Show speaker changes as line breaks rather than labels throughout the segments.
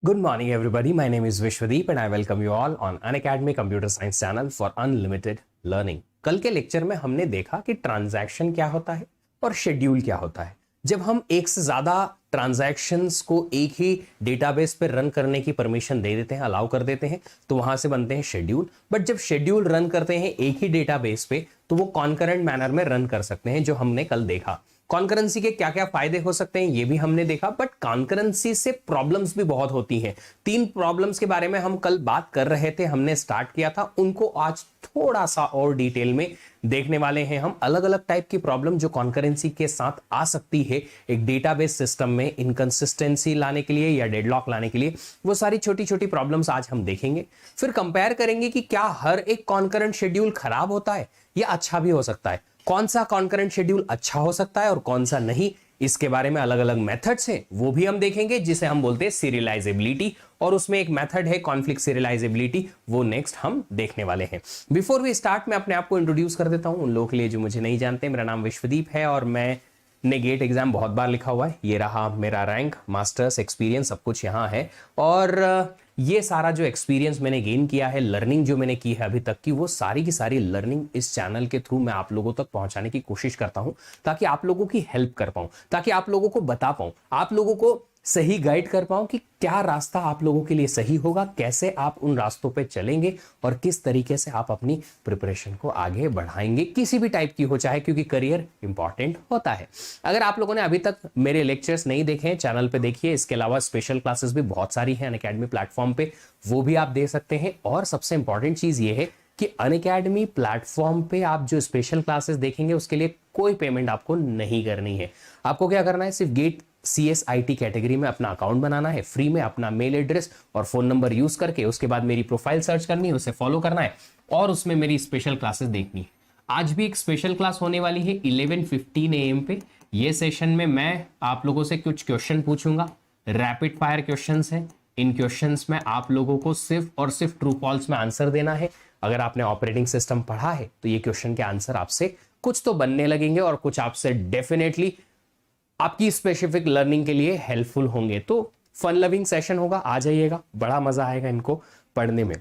Good morning, everybody. My name is Vishwadeep and I welcome you all on Unacademy Computer Science channel for unlimited learning. कल के lecture में हमने देखा कि transaction क्या होता है और शेड्यूल क्या होता है। जब हम एक से ज्यादा ट्रांजैक्शंस को एक ही डेटाबेस पे रन करने की परमिशन दे देते हैं, अलाउ कर देते हैं, तो वहां से बनते हैं शेड्यूल। बट जब शेड्यूल रन करते हैं एक ही डेटाबेस पे तो वो कॉन्करेंट मैनर में रन कर सकते हैं, जो हमने कल देखा। कॉन्करेंसी के क्या क्या फायदे हो सकते हैं ये भी हमने देखा, बट कॉन्करेंसी से प्रॉब्लम्स भी बहुत होती हैं। 3 प्रॉब्लम्स के बारे में हम कल बात कर रहे थे, हमने स्टार्ट किया था, उनको आज थोड़ा सा और डिटेल में देखने वाले हैं हम। अलग अलग टाइप की प्रॉब्लम जो कॉन्करेंसी के साथ आ सकती है एक डेटाबेस सिस्टम में इनकंसिस्टेंसी लाने के लिए या डेडलॉक लाने के लिए, वो सारी छोटी छोटी प्रॉब्लम्स आज हम देखेंगे। फिर कंपेयर करेंगे कि क्या हर एक कॉन्करेंट शेड्यूल खराब होता है या अच्छा भी हो सकता है, कौन सा कॉन्करेंट शेड्यूल अच्छा हो सकता है और कौन सा नहीं। इसके बारे में अलग अलग मेथड्स हैं, वो भी हम देखेंगे, जिसे हम बोलते हैं सीरियलाइजेबिलिटी, और उसमें एक मेथड है कॉन्फ्लिक्ट सीरियलाइजेबिलिटी, वो नेक्स्ट हम देखने वाले हैं। बिफोर वी स्टार्ट मैं अपने आप को इंट्रोड्यूस कर देता हूं उन लोगों के लिए जो मुझे नहीं जानते। मेरा नाम विश्वदीप है और मैंने गेट एग्जाम बहुत बार लिखा हुआ है। ये रहा मेरा रैंक, मास्टर्स, एक्सपीरियंस, सब कुछ यहाँ है। और ये सारा जो एक्सपीरियंस मैंने गेन किया है, लर्निंग जो मैंने की है अभी तक की, वो सारी की सारी लर्निंग इस चैनल के थ्रू मैं आप लोगों तक पहुंचाने की कोशिश करता हूं, ताकि आप लोगों की हेल्प कर पाऊं, ताकि आप लोगों को बता पाऊं, आप लोगों को सही गाइड कर पाऊं कि क्या रास्ता आप लोगों के लिए सही होगा, कैसे आप उन रास्तों पे चलेंगे और किस तरीके से आप अपनी प्रिपरेशन को आगे बढ़ाएंगे, किसी भी टाइप की हो चाहे, क्योंकि करियर इंपॉर्टेंट होता है। अगर आप लोगों ने अभी तक मेरे लेक्चर्स नहीं देखे हैं, चैनल पे देखिए। इसके अलावा स्पेशल क्लासेस भी बहुत सारी हैं अनअकैडमी प्लेटफॉर्म पे, वो भी आप दे सकते हैं। और सबसे इंपॉर्टेंट चीज ये है कि अनअकैडमी प्लेटफॉर्म पे आप जो स्पेशल क्लासेस देखेंगे उसके लिए कोई पेमेंट आपको नहीं करनी है। आपको क्या करना है, सिर्फ गेट CSIT कैटेगरी में अपना अकाउंट बनाना है, फ्री में अपना मेल एड्रेस और फोन नंबर यूज करके, उसके बाद मेरी प्रोफाइल सर्च करनी है, उसे फॉलो करना है और उसमें मेरी स्पेशल क्लासेस देखनी है। आज भी एक स्पेशल क्लास होने वाली है 11:15 AM पे। ये सेशन में मैं आप लोगों से कुछ क्वेश्चन पूछूंगा, रैपिड फायर क्वेश्चंस हैं। इन क्वेश्चंस में आप लोगों को सिर्फ और सिर्फ ट्रू फॉल्स में आंसर देना है। अगर आपने ऑपरेटिंग सिस्टम पढ़ा है तो ये क्वेश्चन के आंसर आपसे कुछ तो बनने लगेंगे और कुछ आपसे डेफिनेटली आपकी स्पेसिफिक लर्निंग के लिए हेल्पफुल होंगे। तो फन लविंग सेशन होगा, आ जाइएगा, बड़ा मजा आएगा इनको पढ़ने में।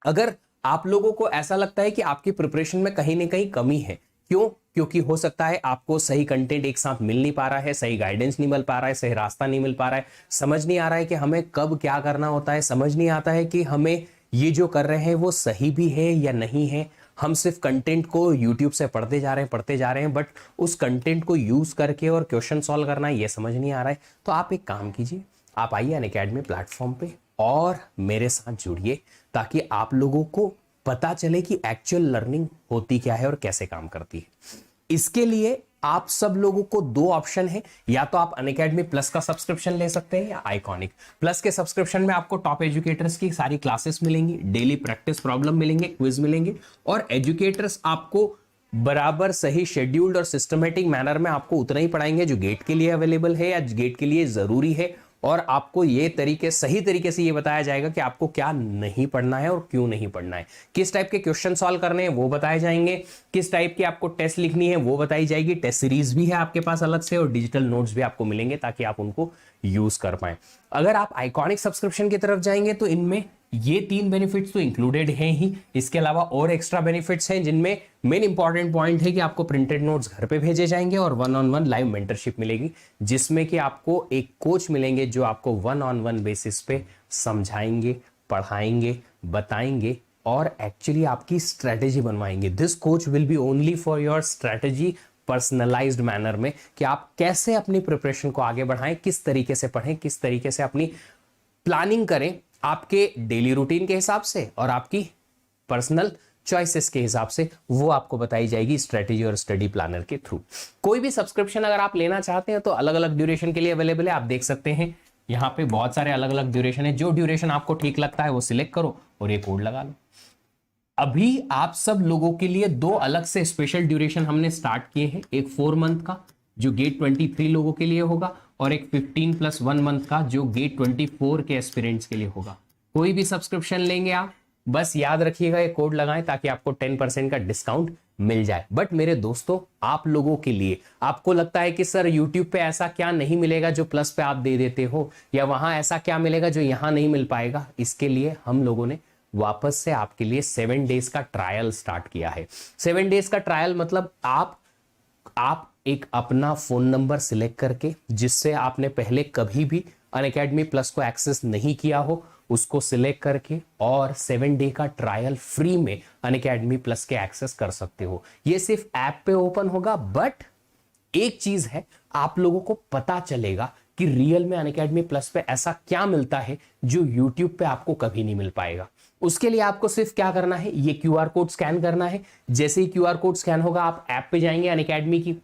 अगर आप लोगों को ऐसा लगता है कि आपकी प्रिपरेशन में कहीं ना कहीं कमी है, क्यों? क्योंकि हो सकता है आपको सही कंटेंट एक साथ मिल नहीं पा रहा है, सही गाइडेंस नहीं मिल पा रहा है, सही रास्ता नहीं मिल पा रहा है, समझ नहीं आ रहा है कि हमें कब क्या करना होता है, समझ नहीं आता है कि हमें ये जो कर रहे हैं वो सही भी है या नहीं है। हम सिर्फ कंटेंट को YouTube से पढ़ते जा रहे हैं, बट उस कंटेंट को यूज करके और क्वेश्चन सॉल्व करना ये समझ नहीं आ रहा है। तो आप एक काम कीजिए, आप आइए अनअकैडमी प्लेटफॉर्म पे और मेरे साथ जुड़िए, ताकि आप लोगों को पता चले कि एक्चुअल लर्निंग होती क्या है और कैसे काम करती है। इसके लिए आप सब लोगों को 2 ऑप्शन है, या तो आप अनअकैडमी प्लस का सब्सक्रिप्शन ले सकते हैं या आइकॉनिक प्लस के सब्सक्रिप्शन में आपको टॉप एजुकेटर्स की सारी क्लासेस मिलेंगी, डेली प्रैक्टिस प्रॉब्लम मिलेंगे, क्विज मिलेंगे, और एजुकेटर्स आपको बराबर सही शेड्यूल्ड और सिस्टमेटिक मैनर में आपको उतना ही पढ़ाएंगे जो गेट के लिए अवेलेबल है या गेट के लिए जरूरी है। और आपको ये सही तरीके से ये बताया जाएगा कि आपको क्या नहीं पढ़ना है और क्यों नहीं पढ़ना है, किस टाइप के क्वेश्चन सॉल्व करने हैं वो बताए जाएंगे, किस टाइप की आपको टेस्ट लिखनी है वो बताई जाएगी। टेस्ट सीरीज भी है आपके पास अलग से और डिजिटल नोट्स भी आपको मिलेंगे ताकि आप उनको यूज कर पाए। अगर आप आइकॉनिक सब्सक्रिप्शन की तरफ जाएंगे तो इनमें ये 3 बेनिफिट्स तो इंक्लूडेड हैं ही, इसके अलावा और एक्स्ट्रा बेनिफिट्स हैं, जिनमें मेन इंपॉर्टेंट पॉइंट है कि आपको प्रिंटेड नोट्स घर पे भेजे जाएंगे और 1-on-1 लाइव मेंटरशिप मिलेगी, जिसमें कि आपको एक कोच मिलेंगे जो आपको 1-on-1 बेसिस पे समझाएंगे, पढ़ाएंगे, बताएंगे और एक्चुअली आपकी स्ट्रेटेजी बनवाएंगे। This coach will be only for your strategy, personalised manner में, कि आप कैसे अपनी प्रिपरेशन को आगे बढ़ाएं, किस तरीके से पढ़ें, किस तरीके से अपनी प्लानिंग करें आपके डेली रूटीन के हिसाब से और आपकी पर्सनल चॉइसेस के हिसाब से, वो आपको बताई जाएगी स्ट्रेटेजी और स्टडी प्लानर के थ्रू। कोई भी सब्सक्रिप्शन अगर आप लेना चाहते हैं तो अलग अलग ड्यूरेशन के लिए अवेलेबल है, आप देख सकते हैं यहाँ पे बहुत सारे अलग अलग ड्यूरेशन है। जो ड्यूरेशन आपको ठीक लगता है वो सिलेक्ट करो और ये कोड लगा लो। अभी आप सब लोगों के लिए 2 अलग से स्पेशल ड्यूरेशन हमने स्टार्ट किए हैं, एक 4 मंथ का जो गेट 23 लोगों के लिए होगा और एक 15+1 मंथ का जो गेट 24 के एस्पिरेंट्स के लिए होगा। कोई भी सब्सक्रिप्शन लेंगे आप, बस याद रखिएगा ये कोड लगाएं ताकि आपको 10% का डिस्काउंट मिल जाए। बट मेरे दोस्तों, आप लोगों के लिए आपको लगता है कि सर यूट्यूब पे ऐसा क्या नहीं मिलेगा जो प्लस पे आप दे देते हो, या वहां ऐसा क्या मिलेगा जो यहां नहीं मिल पाएगा, इसके लिए हम लोगों ने वापस से आपके लिए 7 डेज का ट्रायल स्टार्ट किया है। 7 डेज का ट्रायल मतलब आप एक अपना फोन नंबर सिलेक्ट करके, जिससे आपने पहले कभी भी अनअकैडमी प्लस को एक्सेस नहीं किया हो, उसको सिलेक्ट करके और 7 डे का ट्रायल फ्री में अनअकैडमी प्लस के एक्सेस कर सकते हो। ये सिर्फ ऐप पे ओपन होगा, बट एक चीज है, आप लोगों को पता चलेगा कि रियल में अनअकैडमी प्लस पे ऐसा क्या मिलता है जो यूट्यूब पे आपको कभी नहीं मिल पाएगा। उसके लिए आपको सिर्फ क्या करना है, ये क्यूआर कोड स्कैन करना है। जैसे ही क्यूआर कोड स्कैन होगा, आप ऐप पे जाएंगे, अनअकैडमी की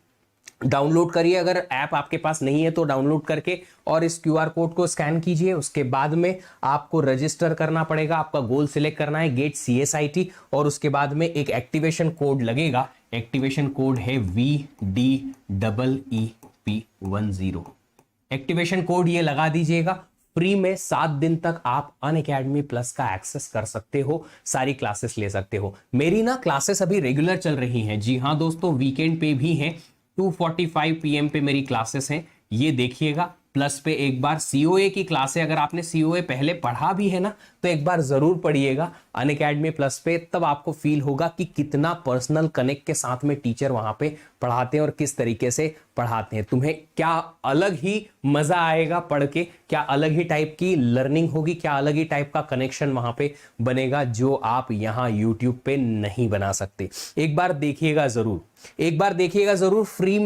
डाउनलोड करिए, अगर ऐप आपके पास नहीं है तो डाउनलोड करके और इस क्यूआर कोड को स्कैन कीजिए। उसके बाद में आपको रजिस्टर करना पड़ेगा, आपका गोल सिलेक्ट करना है गेट CSIT, और उसके बाद में एक एक्टिवेशन कोड लगेगा। एक्टिवेशन कोड है VDEEP10। एक्टिवेशन कोड ये लगा दीजिएगा। फ्री में 7 दिन तक आप अनअकैडमी प्लस का एक्सेस कर सकते हो, सारी क्लासेस ले सकते हो। मेरी ना क्लासेस अभी रेगुलर चल रही हैं, जी हाँ दोस्तों, वीकेंड पे भी हैं। 2:45 PM पे मेरी क्लासेस हैं, ये देखिएगा। प्लस पे एक बार COA की क्लास है, अगर आपने COA पहले पढ़ा भी है ना तो एक बार जरूर पढ़िएगा अनअकैडमी प्लस पे, तब आपको फील होगा कि कितना पर्सनल कनेक्ट के साथ में टीचर वहां पे पढ़ाते हैं और किस तरीके से पढ़ाते हैं। तुम्हें क्या अलग ही मजा आएगा पढ़ के, क्या अलग ही टाइप की लर्निंग होगी, क्या अलग ही टाइप का कनेक्शन वहां पे बनेगा जो आप यहाँ यूट्यूब पे नहीं बना सकते। एक बार देखिएगा जरूर, एक बार देखिएगा जरूर। फ्री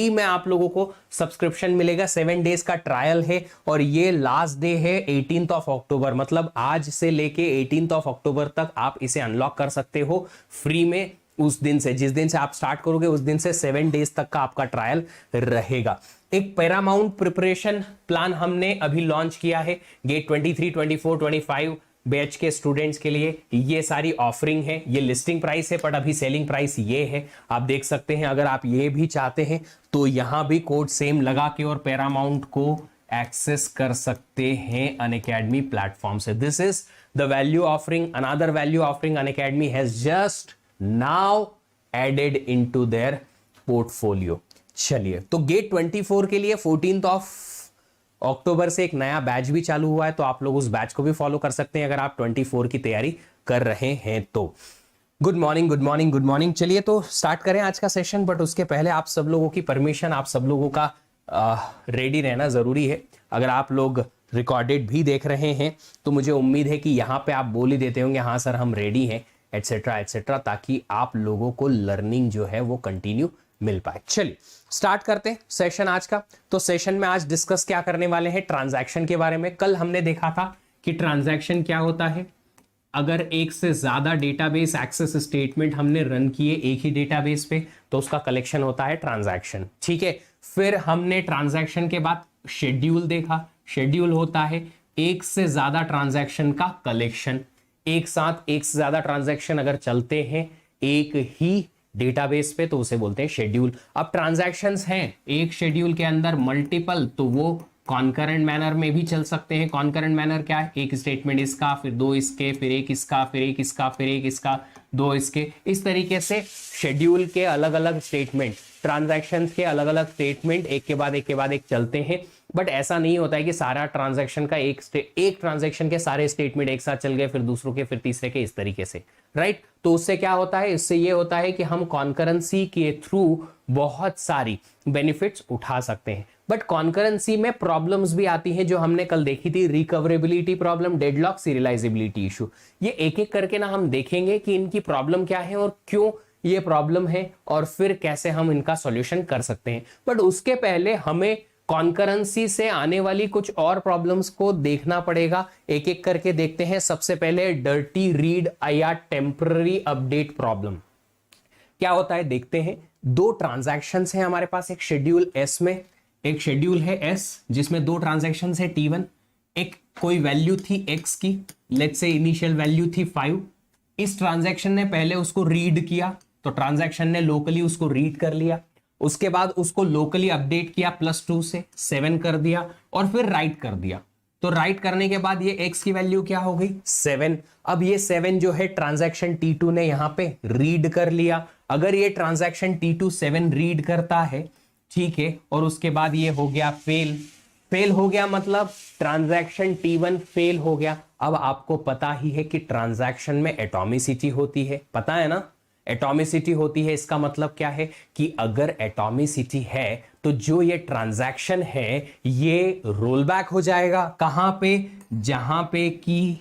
में आप लोगों को सब्सक्रिप्शन मिलेगा। 7 डेज का ट्रायल है और ये लास्ट डे है 18 अक्टूबर, मतलब आज से लेके 18 अक्टूबर तक आप इसे अनलॉक कर सकते हो फ्री में। उस दिन से, जिस दिन से आप स्टार्ट करोगे उस दिन से 7 डेज तक का आपका ट्रायल रहेगा। एक पैरामाउंट प्रिपरेशन प्लान हमने अभी लॉन्च किया है गेट 23, 24, 25 बैच के स्टूडेंट्स के लिए। ये सारी ऑफरिंग है, ये लिस्टिंग प्राइस है बट अभी सेलिंग प्राइस ये है, आप देख सकते हैं। अगर आप ये भी चाहते हैं तो यहां भी कोड सेम लगा के और पैरामाउंट को एक्सेस कर सकते हैं अनअकैडमी प्लेटफॉर्म से। This is the value offering, another value offering Unacademy has just now added into their portfolio. चलिए, तो गेट 24 के लिए 14 अक्टूबर से एक नया बैच भी चालू हुआ है, तो आप लोग उस बैच को भी फॉलो कर सकते हैं अगर आप 24 की तैयारी कर रहे हैं तो। Good morning, good morning, good morning. चलिए तो स्टार्ट करें आज का सेशन, बट उसके पहले आप सब लोगों की परमिशन, आप सब लोगों का रेडी रहना जरूरी है। अगर आप लोग रिकॉर्डेड भी देख रहे हैं तो मुझे उम्मीद है कि यहाँ पे आप बोल ही देते होंगे हाँ सर हम रेडी हैं, एटसेट्रा एटसेट्रा, ताकि आप लोगों को लर्निंग जो है वो कंटिन्यू मिल पाए। चलिए स्टार्ट करते हैं सेशन आज का। तो सेशन में आज डिस्कस क्या करने वाले हैं, ट्रांजैक्शन के बारे में। कल हमने देखा था कि ट्रांजैक्शन क्या होता है। अगर एक से ज्यादा डेटाबेस एक्सेस स्टेटमेंट हमने रन किए एक ही डेटाबेस पे तो उसका कलेक्शन होता है ट्रांजैक्शन, ठीक है। फिर हमने ट्रांजैक्शन के बाद शेड्यूल देखा। शेड्यूल होता है एक से ज्यादा ट्रांजैक्शन का कलेक्शन। एक साथ एक से ज्यादा ट्रांजैक्शन अगर चलते हैं एक ही डेटाबेस पे तो उसे बोलते हैं शेड्यूल। अब ट्रांजैक्शंस हैं एक शेड्यूल के अंदर मल्टीपल, तो वो कॉन्करेंट मैनर में भी चल सकते हैं। कॉन्करेंट मैनर क्या है, एक स्टेटमेंट इसका, फिर दो इसके, फिर एक इसका, फिर एक इसका, फिर एक इसका, दो इसके। इस तरीके से शेड्यूल के अलग अलग स्टेटमेंट, ट्रांजैक्शंस के अलग अलग स्टेटमेंट एक के बाद एक चलते हैं। बट ऐसा नहीं होता है कि सारा ट्रांजैक्शन का एक ट्रांजैक्शन के सारे स्टेटमेंट एक साथ चल गए, फिर दूसरों के, फिर तीसरे के, इस तरीके से, राइट। तो उससे क्या होता है, इससे ये होता है कि हम कॉन्करेंसी के थ्रू बहुत सारी बेनिफिट्स उठा सकते हैं। बट कॉन्करेंसी में प्रॉब्लम्स भी आती हैं जो हमने कल देखी थी, recoverability problem, deadlock, serialisability issue. ये एक एक करके ना हम देखेंगे कि इनकी प्रॉब्लम क्या है और क्यों ये प्रॉब्लम है और फिर कैसे हम इनका सॉल्यूशन कर सकते हैं। बट उसके पहले हमें कॉन्करेंसी से आने वाली कुछ और प्रॉब्लम्स को देखना पड़ेगा, एक एक करके देखते हैं। सबसे पहले डर्टी रीड या टेम्पररी अपडेट प्रॉब्लम क्या होता है देखते हैं। दो ट्रांजैक्शंस हैं हमारे पास, एक शेड्यूल एस में, एक शेड्यूल है एस जिसमें दो ट्रांजैक्शंस है T1। एक कोई वैल्यू थी x की, लेट्स से इनिशियल वैल्यू थी 5। इस ट्रांजैक्शन ने पहले उसको रीड किया, तो ट्रांजैक्शन ने लोकली उसको रीड कर लिया, उसके बाद उसको लोकली अपडेट किया +2 से 7 कर दिया और फिर राइट कर दिया। तो राइट करने के बाद ये x की वैल्यू क्या हो गई 7। अब ये 7 जो है ट्रांजैक्शन T2 ने यहां पे रीड कर लिया। अगर ये ट्रांजैक्शन T2 7 रीड करता है, ठीक है, और उसके बाद ये हो गया फेल, फेल हो गया मतलब ट्रांजैक्शन T1 फेल हो गया। अब आपको पता ही है कि ट्रांजैक्शन में एटॉमिसिटी होती है, पता है ना, एटॉमिसिटी होती है। इसका मतलब क्या है कि अगर एटॉमिसिटी है तो जो ये ट्रांजैक्शन है ये रोल बैक हो जाएगा, कहां पे, जहां पे कि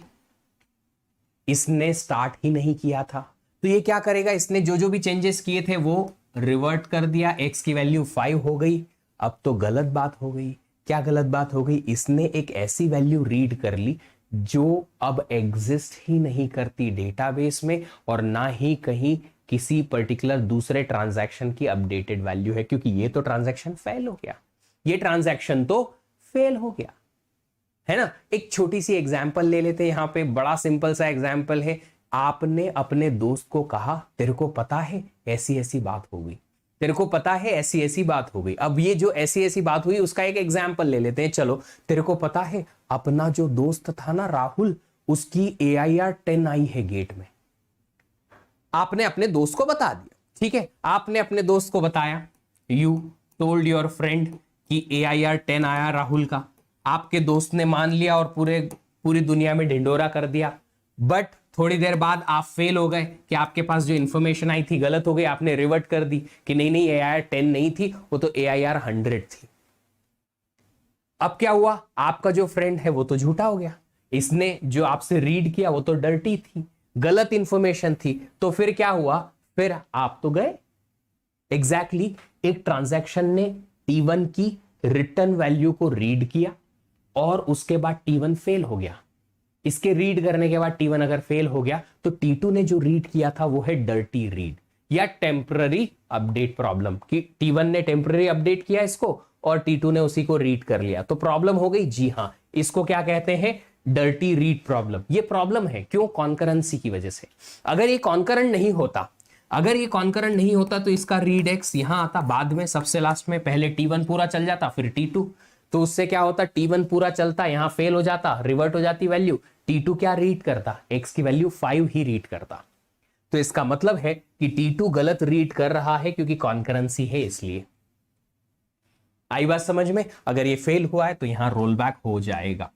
इसने स्टार्ट ही नहीं किया था। तो ये क्या करेगा, इसने जो जो भी चेंजेस किए थे वो रिवर्ट कर दिया, x की वैल्यू 5 हो गई। अब तो गलत बात हो गई। क्या गलत बात हो गई, इसने एक ऐसी वैल्यू रीड कर ली जो अब एग्जिस्ट ही नहीं करती डेटाबेस में, और ना ही कहीं किसी पर्टिकुलर दूसरे ट्रांजैक्शन की अपडेटेड वैल्यू है, क्योंकि ये तो ट्रांजैक्शन फेल हो गया, ये ट्रांजैक्शन तो फेल हो गया, है ना। एक छोटी सी एग्जांपल ले लेते हैं, यहां पे बड़ा सिंपल सा एग्जांपल है। आपने अपने दोस्त को कहा तेरे को पता है ऐसी ऐसी बात हो गई, तेरे को पता है ऐसी ऐसी बात हो गई। अब ये जो ऐसी ऐसी बात हुई उसका एक एग्जांपल ले लेते हैं। चलो, तेरे को पता है अपना जो दोस्त था ना राहुल, उसकी AIR 10 आई है गेट में। आपने अपने दोस्त को बता दिया, ठीक है, आपने अपने दोस्त को बताया, यू टोल्ड योर फ्रेंड कि AIR 10 आया राहुल का। आपके दोस्त ने मान लिया और पूरी दुनिया में ढिंडोरा कर दिया। बट थोड़ी देर बाद आप फेल हो गए कि आपके पास जो इंफॉर्मेशन आई थी गलत हो गई, आपने रिवर्ट कर दी कि नहीं नहीं AIR 10 नहीं थी, वो तो AIR 100 थी। अब क्या हुआ, आपका जो फ्रेंड है वो तो झूठा हो गया, इसने जो आपसे रीड किया वो तो डर्टी थी, गलत इंफॉर्मेशन थी। तो फिर क्या हुआ, फिर आप तो गए। एग्जैक्टली एक ट्रांजैक्शन ने T1 की रिटर्न वैल्यू को रीड किया और उसके बाद T1 फेल हो गया। इसके रीड करने के बाद T1 अगर फेल हो गया तो T2 ने जो रीड किया था वो है डर्टी रीड या टेम्पररी अपडेट प्रॉब्लम, कि T1 ने टेम्पररी अपडेट किया इसको और T2 ने उसी को रीड कर लिया, तो प्रॉब्लम हो गई। जी हां, इसको क्या कहते हैं, डर्टी रीड प्रॉब्लम। ये प्रॉब्लम है क्यों, कॉन्करेंसी की वजह से। अगर ये कॉन्करेंट नहीं होता, अगर ये कॉन्करेंट नहीं होता तो इसका रीड एक्स यहां आता बाद में, सबसे लास्ट में। पहले T1 पूरा चल जाता फिर T2, तो उससे क्या होता, T1 पूरा चलता, यहां फेल हो जाता, रिवर्ट हो जाती वैल्यू। T2 क्या रीड करता, x की वैल्यू 5 ही रीड करता। तो इसका मतलब है कि T2 गलत रीड कर रहा है क्योंकि कॉन्करेंसी है, इसलिए। आई बात समझ में। अगर ये फेल हुआ है तो यहां रोल बैक हो जाएगा।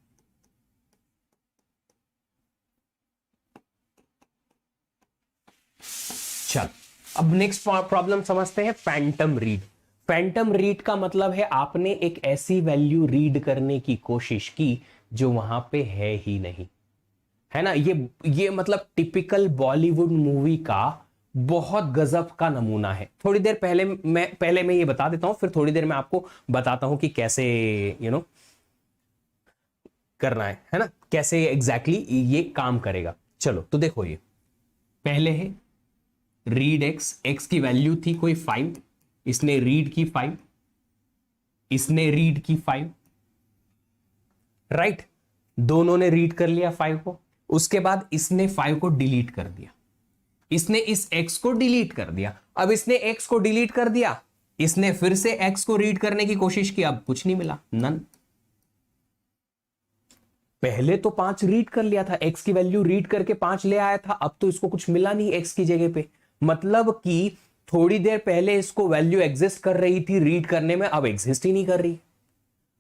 चल, अब नेक्स्ट प्रॉब्लम समझते हैं, फैंटम रीड। फैंटम रीड का मतलब है आपने एक ऐसी वैल्यू रीड करने की कोशिश की जो वहां पे है ही नहीं, है ना। ये मतलब टिपिकल बॉलीवुड मूवी का बहुत गजब का नमूना है। थोड़ी देर पहले मैं ये बता देता हूं, फिर थोड़ी देर में आपको बताता हूं कि कैसे करना है ना, कैसे एग्जैक्टली ये काम करेगा। चलो तो देखो, ये पहले है रीड x की वैल्यू थी कोई 5, इसने रीड की 5, इसने रीड की 5, राइट, दोनों ने रीड कर लिया 5 को। उसके बाद इसने 5 को डिलीट कर दिया, इसने इस x को डिलीट कर दिया। अब इसने x को डिलीट कर दिया, इसने फिर से x को रीड करने की कोशिश की, अब कुछ नहीं मिला, नन। पहले तो 5 रीड कर लिया था, x की वैल्यू रीड करके 5 ले आया था, अब तो इसको कुछ मिला नहीं x की जगह पे। मतलब कि थोड़ी देर पहले इसको वैल्यू एग्जिस्ट कर रही थी रीड करने में, अब एग्जिस्ट ही नहीं कर रही,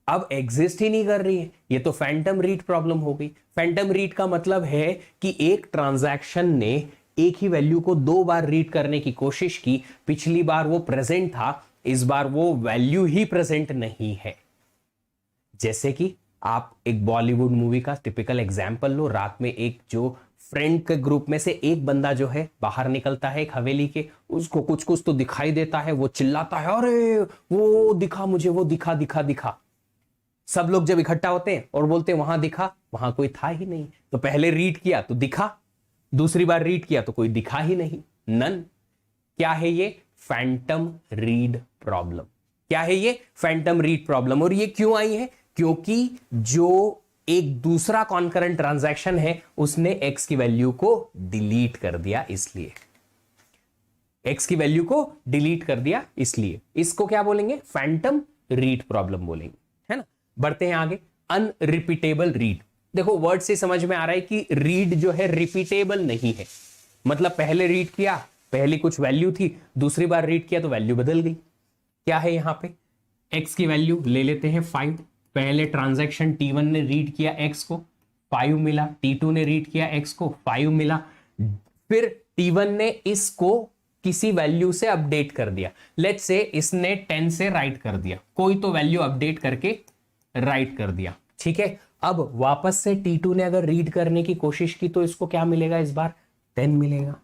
अब एग्जिस्ट ही नहीं कर रही है। ये तो फैंटम रीड प्रॉब्लम हो गई। फैंटम रीड का मतलब है कि एक ट्रांजैक्शन ने एक ही वैल्यू को 2 बार रीड करने की कोशिश की, पिछली बार वो प्रेजेंट था, इस बार वो वैल्यू ही प्रेजेंट नहीं है। जैसे कि आप एक बॉलीवुड मूवी का टिपिकल एग्जाम्पल लो, रात में एक जो फ्रेंड के ग्रुप में से एक बंदा जो है बाहर निकलता है एक हवेली के, उसको कुछ कुछ तो दिखाई देता है, वो चिल्लाता है, अरे वो दिखा मुझे, वो दिखा दिखा दिखा। सब लोग जब इकट्ठा होते हैं और बोलते हैं वहां दिखा, वहां कोई था ही नहीं। तो पहले रीड किया तो दिखा, दूसरी बार रीड किया तो कोई दिखा ही नहीं, नन। क्या है ये, फैंटम रीड प्रॉब्लम। क्या है ये, फैंटम रीड प्रॉब्लम। और ये क्यों आई है, क्योंकि जो एक दूसरा कॉन्करेंट ट्रांजैक्शन है उसने x की वैल्यू को डिलीट कर दिया, इसलिए x की वैल्यू को डिलीट कर दिया, इसलिए इसको क्या बोलेंगे, फैंटम रीड प्रॉब्लम बोलेंगे, है ना। बढ़ते हैं आगे, अनरिपीटेबल रीड। देखो वर्ड से समझ में आ रहा है कि रीड जो है रिपीटेबल नहीं है। मतलब पहले रीड किया पहली कुछ वैल्यू थी, दूसरी बार रीड किया तो वैल्यू बदल गई। क्या है यहां पे, x की वैल्यू ले लेते हैं 5। पहले ट्रांजैक्शन T1 ने रीड किया x को 5 मिला, T2 ने रीड किया x को 5 मिला, फिर T1 ने इसको किसी वैल्यू से अपडेट कर दिया। लेट्स से इसने 10 से राइट कर दिया, कोई तो वैल्यू अपडेट करके राइट कर दिया, ठीक है। अब वापस से T2 ने अगर रीड करने की कोशिश की तो इसको क्या मिलेगा, इस बार 10 मिलेगा।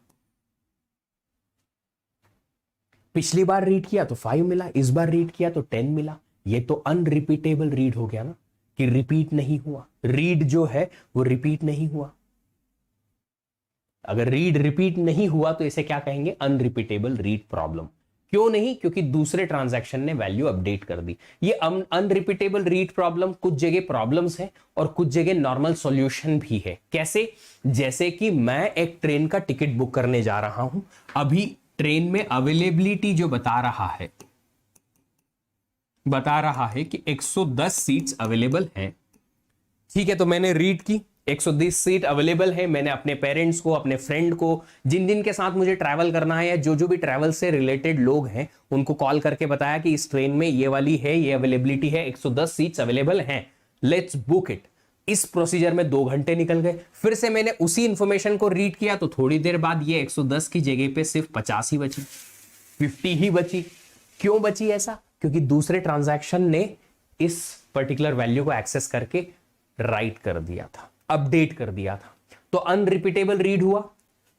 पिछली बार रीड किया तो 5 मिला, इस बार रीड किया तो 10 मिला। ये तो अनरिपीटेबल रीड हो गया ना, कि रिपीट नहीं हुआ, रीड जो है वो रिपीट नहीं हुआ। अगर रीड रिपीट नहीं हुआ तो इसे क्या कहेंगे, अनरिपीटेबल रीड प्रॉब्लम। क्यों नहीं, क्योंकि दूसरे ट्रांजैक्शन ने वैल्यू अपडेट कर दी। ये अनरिपीटेबल रीड प्रॉब्लम कुछ जगह प्रॉब्लम्स है और कुछ जगह नॉर्मल सॉल्यूशन भी है। कैसे, जैसे कि मैं एक ट्रेन का टिकट बुक करने जा रहा हूं, अभी ट्रेन में अवेलेबिलिटी जो बता रहा है कि 110 सीट्स अवेलेबल हैं, ठीक है। तो मैंने रीड की 120 सीट अवेलेबल है, मैंने अपने पेरेंट्स को, अपने फ्रेंड को, जिन जिन के साथ मुझे ट्रैवल करना है या जो भी ट्रैवल से रिलेटेड लोग हैं उनको कॉल करके बताया कि इस ट्रेन में ये वाली है, ये अवेलेबिलिटी है, 110 सीट्स अवेलेबल हैं, लेट्स बुक इट। इस प्रोसीजर में 2 घंटे निकल गए। फिर से मैंने उसी इंफॉर्मेशन को रीड किया तो थोड़ी देर बाद ये 110 की जगह पे सिर्फ 50 ही बची, 50 ही बची। क्यों बची ऐसा, क्योंकि दूसरे ट्रांजैक्शन ने इस पर्टिकुलर वैल्यू को एक्सेस करके राइट कर दिया था, अपडेट कर दिया था। तो अनरिपीटेबल रीड हुआ।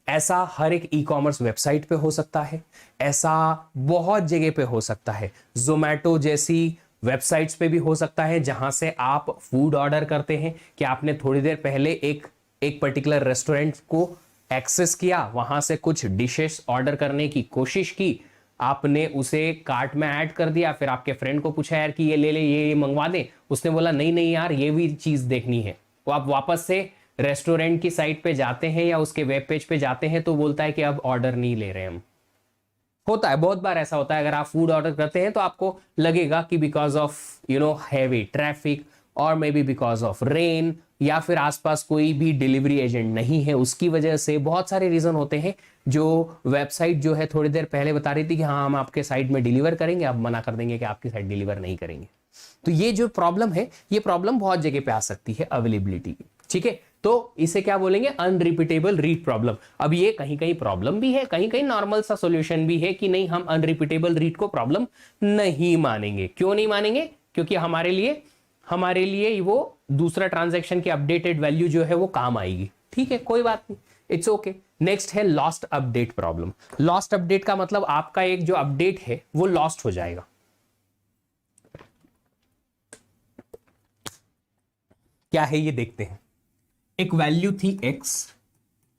ऐसा हर एक ई कॉमर्स वेबसाइट पे हो सकता है, ऐसा बहुत जगह पे हो सकता है। जोमैटो जैसी वेबसाइट्स पे भी हो सकता है, जहां से आप फूड ऑर्डर करते हैं कि आपने थोड़ी देर पहले एक पर्टिकुलर रेस्टोरेंट को एक्सेस किया, वहां से कुछ डिशेस ऑर्डर करने की कोशिश की, आपने उसे कार्ट में ऐड कर दिया, फिर आपके फ्रेंड को पूछा यार कि ये ले ले, ये मंगवा दे, उसने बोला नहीं नहीं यार ये भी चीज देखनी है। तो आप वापस से रेस्टोरेंट की साइट पे जाते हैं या उसके वेब पेज पे जाते हैं तो बोलता है कि अब ऑर्डर नहीं ले रहे हम। होता है, बहुत बार ऐसा होता है। अगर आप फूड ऑर्डर करते हैं तो आपको लगेगा कि बिकॉज ऑफ हैवी ट्रैफिक और may be because of rain, या फिर आसपास कोई भी डिलीवरी एजेंट नहीं है, उसकी वजह से बहुत सारे रीजन होते हैं। जो वेबसाइट जो है थोड़ी देर पहले बता रही थी कि हाँ हम आपके साइट में डिलीवर करेंगे, आप मना कर देंगे कि आपकी साइट डिलीवर नहीं करेंगे। तो ये जो प्रॉब्लम है, ये प्रॉब्लम बहुत जगह पे आ सकती है अवेलेबिलिटी की, ठीक है। तो इसे क्या बोलेंगे, अनरिपीटेबल रीड प्रॉब्लम। अब ये कहीं कहीं प्रॉब्लम भी है, कहीं कहीं नॉर्मल सा सॉल्यूशन भी है कि नहीं हम अनरिपीटेबल रीड को प्रॉब्लम नहीं मानेंगे। क्यों नहीं मानेंगे, क्योंकि हमारे लिए वो दूसरा ट्रांजैक्शन की अपडेटेड वैल्यू जो है वो काम आएगी, ठीक है, कोई बात नहीं, इट्स ओके। नेक्स्ट है lost update problem. Lost update का मतलब आपका एक जो अपडेट है वो लॉस्ट हो जाएगा। क्या है ये देखते हैं। एक वैल्यू थी x,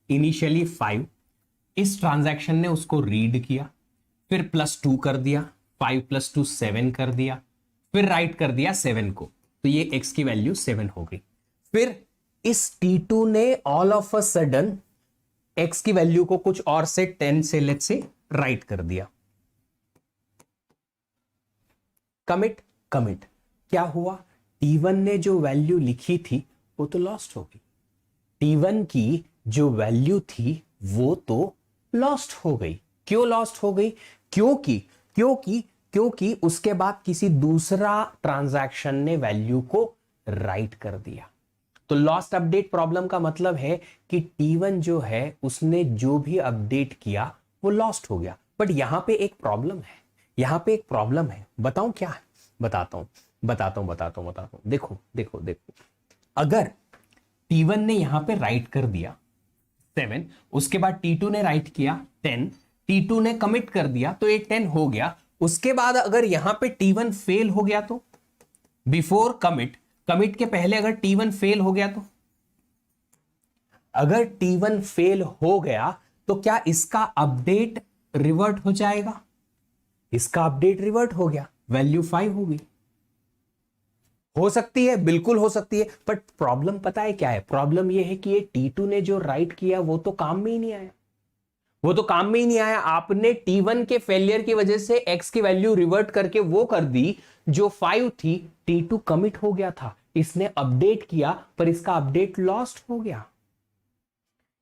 इनिशियली 5, इस ट्रांजैक्शन ने उसको रीड किया, फिर +2 कर दिया, 5 + 2 7 कर दिया, फिर राइट कर दिया 7 को, तो ये x की वैल्यू 7 हो गई। फिर इस T2 ने all of a sudden x की वैल्यू को कुछ और से 10 से लेट्स से राइट कर दिया। कमिट क्या हुआ, T1 ने जो वैल्यू लिखी थी वो तो लॉस्ट हो गई। T1 की जो वैल्यू थी वो तो लॉस्ट हो गई। क्यों लॉस्ट हो गई, क्योंकि उसके बाद किसी दूसरा ट्रांजैक्शन ने वैल्यू को राइट कर दिया। तो लॉस्ट अपडेट प्रॉब्लम का मतलब है कि T1 जो है उसने जो भी अपडेट किया वो लॉस्ट हो गया। बट यहां पे एक प्रॉब्लम है, बताऊं क्या है, बताता हूं। देखो अगर T1 ने यहां पे राइट कर दिया 7, उसके बाद T2 ने राइट किया 10, T2 ने कमिट कर दिया तो ये 10 हो गया। उसके बाद अगर यहां पे T1 फेल हो गया तो बिफोर कमिट के पहले अगर T1 फेल हो गया तो, अगर T1 फेल हो गया तो क्या इसका अपडेट रिवर्ट हो जाएगा? इसका अपडेट रिवर्ट हो गया, वैल्यू 5 होगी। हो सकती है, बिल्कुल हो सकती है, बट प्रॉब्लम पता है क्या है? प्रॉब्लम यह है कि ये T2 ने जो राइट किया वो तो काम में ही नहीं आया। आपने T1 के फेलियर की वजह से x की वैल्यू रिवर्ट करके वो कर दी जो 5 थी। T2 कमिट हो गया था, इसने अपडेट किया पर इसका अपडेट लॉस्ट हो गया।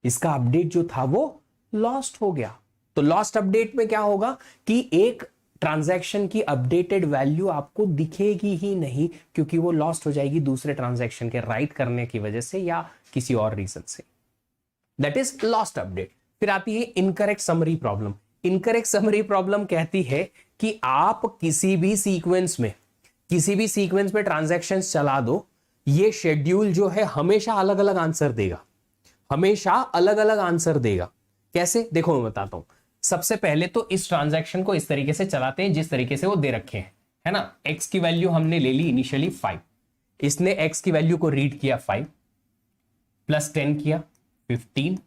इसका अपडेट जो था वो लॉस्ट हो गया। तो लॉस्ट अपडेट में क्या होगा कि एक ट्रांजैक्शन की अपडेटेड वैल्यू आपको दिखेगी ही नहीं, क्योंकि वो लॉस्ट हो जाएगी दूसरे ट्रांजैक्शन के राइट करने की वजह से या किसी और रीजन से। That is lost update. फिर आती है incorrect summary problem. Incorrect summary problem कहती है कि आप किसी भी सीक्वेंस में ट्रांजैक्शंस चला दो, ये शेड्यूल जो है हमेशा अलग अलग आंसर देगा, हमेशा अलग अलग आंसर देगा। कैसे, देखो मैं बताता हूं। सबसे पहले तो इस ट्रांजैक्शन को इस तरीके से चलाते हैं जिस तरीके से वो दे रखे हैं, है ना। x की वैल्यू हमने ले ली इनिशियली 5, इसने x की वैल्यू को रीड किया 5 प्लस 10 किया 15,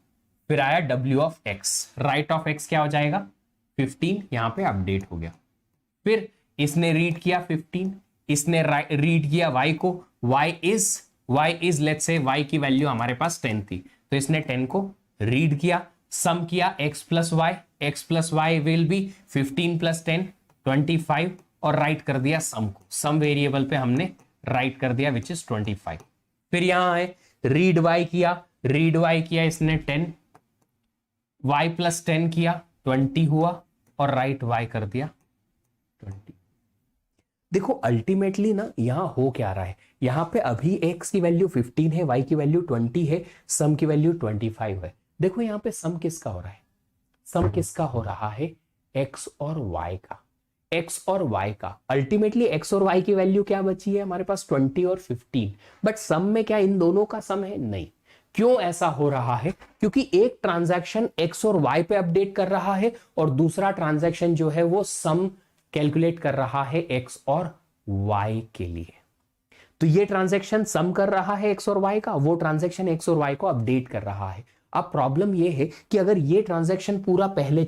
फिर आया w of x, right of x क्या हो जाएगा 15, यहां पे अपडेट हो गया। फिर इसने रीड किया 15, इसने रीड किया y को, y is let's say y की वैल्यू हमारे पास 10 थी, तो इसने 10 को रीड किया, सम किया x प्लस वाई विल बी 15 प्लस 10 25, और राइट कर दिया सम को, सम वेरिएबल पे हमने राइट कर दिया विच इज 25। फिर यहां आए रीड y किया इसने 10, y प्लस 10 किया 20 हुआ, और राइट y कर दिया 20। देखो अल्टीमेटली ना यहां हो क्या रहा है, यहां पे अभी x की वैल्यू 15 है, y की वैल्यू 20 है, सम की वैल्यू 25 है। देखो यहां पे सम किसका हो रहा है, सम किसका हो रहा है, x और y का, x और y का। अल्टीमेटली x और y की वैल्यू क्या बची है हमारे पास 20 और 15, बट सम में क्या इन दोनों का सम है, नहीं। क्यों ऐसा हो रहा है, क्योंकि एक ट्रांजैक्शन x और y पे अपडेट कर रहा है और दूसरा ट्रांजैक्शन जो है वो सम कैलकुलेट कर रहा है x और y के लिए। तो ये ट्रांजैक्शन सम कर रहा है x और y का, वो ट्रांजैक्शन x और y को अपडेट कर रहा है। अब प्रॉब्लम ये है कि अगर ये ट्रांजैक्शन पूरा पहले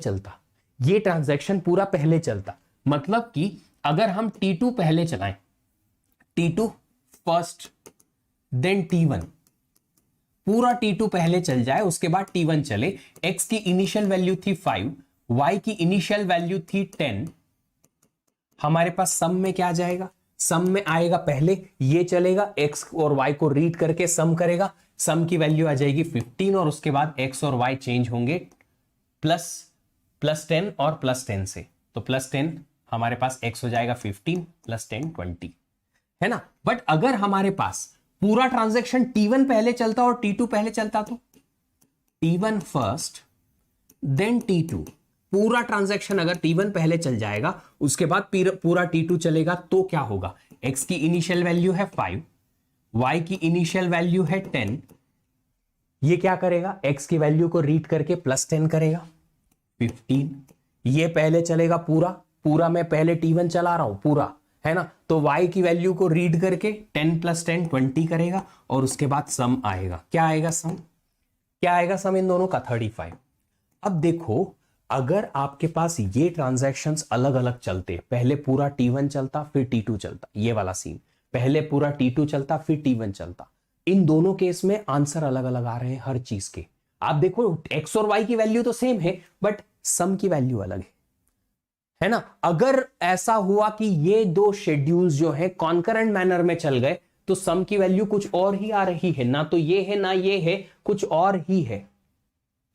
चलता, मतलब कि अगर हम T2 पहले चलाएं, T2 फर्स्ट देन T1, पूरा T2 पहले चल जाए, उसके बाद T1 चले, x की इनिशियल वैल्यू थी 5, y की इनिशियल वैल्यू थी 10, हमारे पास सम में क्या आ जाएगा, सम में आएगा पहले ये चलेगा, x और y को रीड करके सम करेगा, सम की वैल्यू आ जाएगी 15, और उसके बाद x और y चेंज होंगे प्लस 10 और प्लस 10 से, तो प्लस 10 हमारे पास x हो जाएगा 15 प्लस 10 20, है ना। बट अगर हमारे पास पूरा ट्रांजैक्शन T1 पहले चलता और T2 पहले चलता, तो T1 फर्स्ट देन T2, पूरा ट्रांजैक्शन अगर T1 पहले चल जाएगा उसके बाद पूरा T2 चलेगा, तो क्या होगा, x की इनिशियल वैल्यू है 5, y की इनिशियल वैल्यू है 10, ये क्या करेगा, x की वैल्यू को रीड करके प्लस 10 करेगा 15, ये पहले चलेगा पूरा मैं पहले T1 चला रहा हूं पूरा, है ना, तो y की वैल्यू को रीड करके 10 प्लस 10 20 करेगा, और उसके बाद सम आएगा, क्या आएगा सम इन दोनों का 35। अब देखो अगर आपके पास ये ट्रांजैक्शंस अलग अलग चलते, पहले पूरा T1 चलता फिर T2 चलता, ये वाला सीन, पहले पूरा T2 चलता फिर T1 चलता, इन दोनों केस में आंसर अलग अलग आ रहे हैं हर चीज के। आप देखो x और y की वैल्यू तो सेम है, बट सम की वैल्यू अलग है ना। अगर ऐसा हुआ कि ये दो शेड्यूल्स जो है कॉन्करेंट मैनर में चल गए, तो सम की वैल्यू कुछ और ही आ रही है, ना तो ये है ना ये है, कुछ और ही है,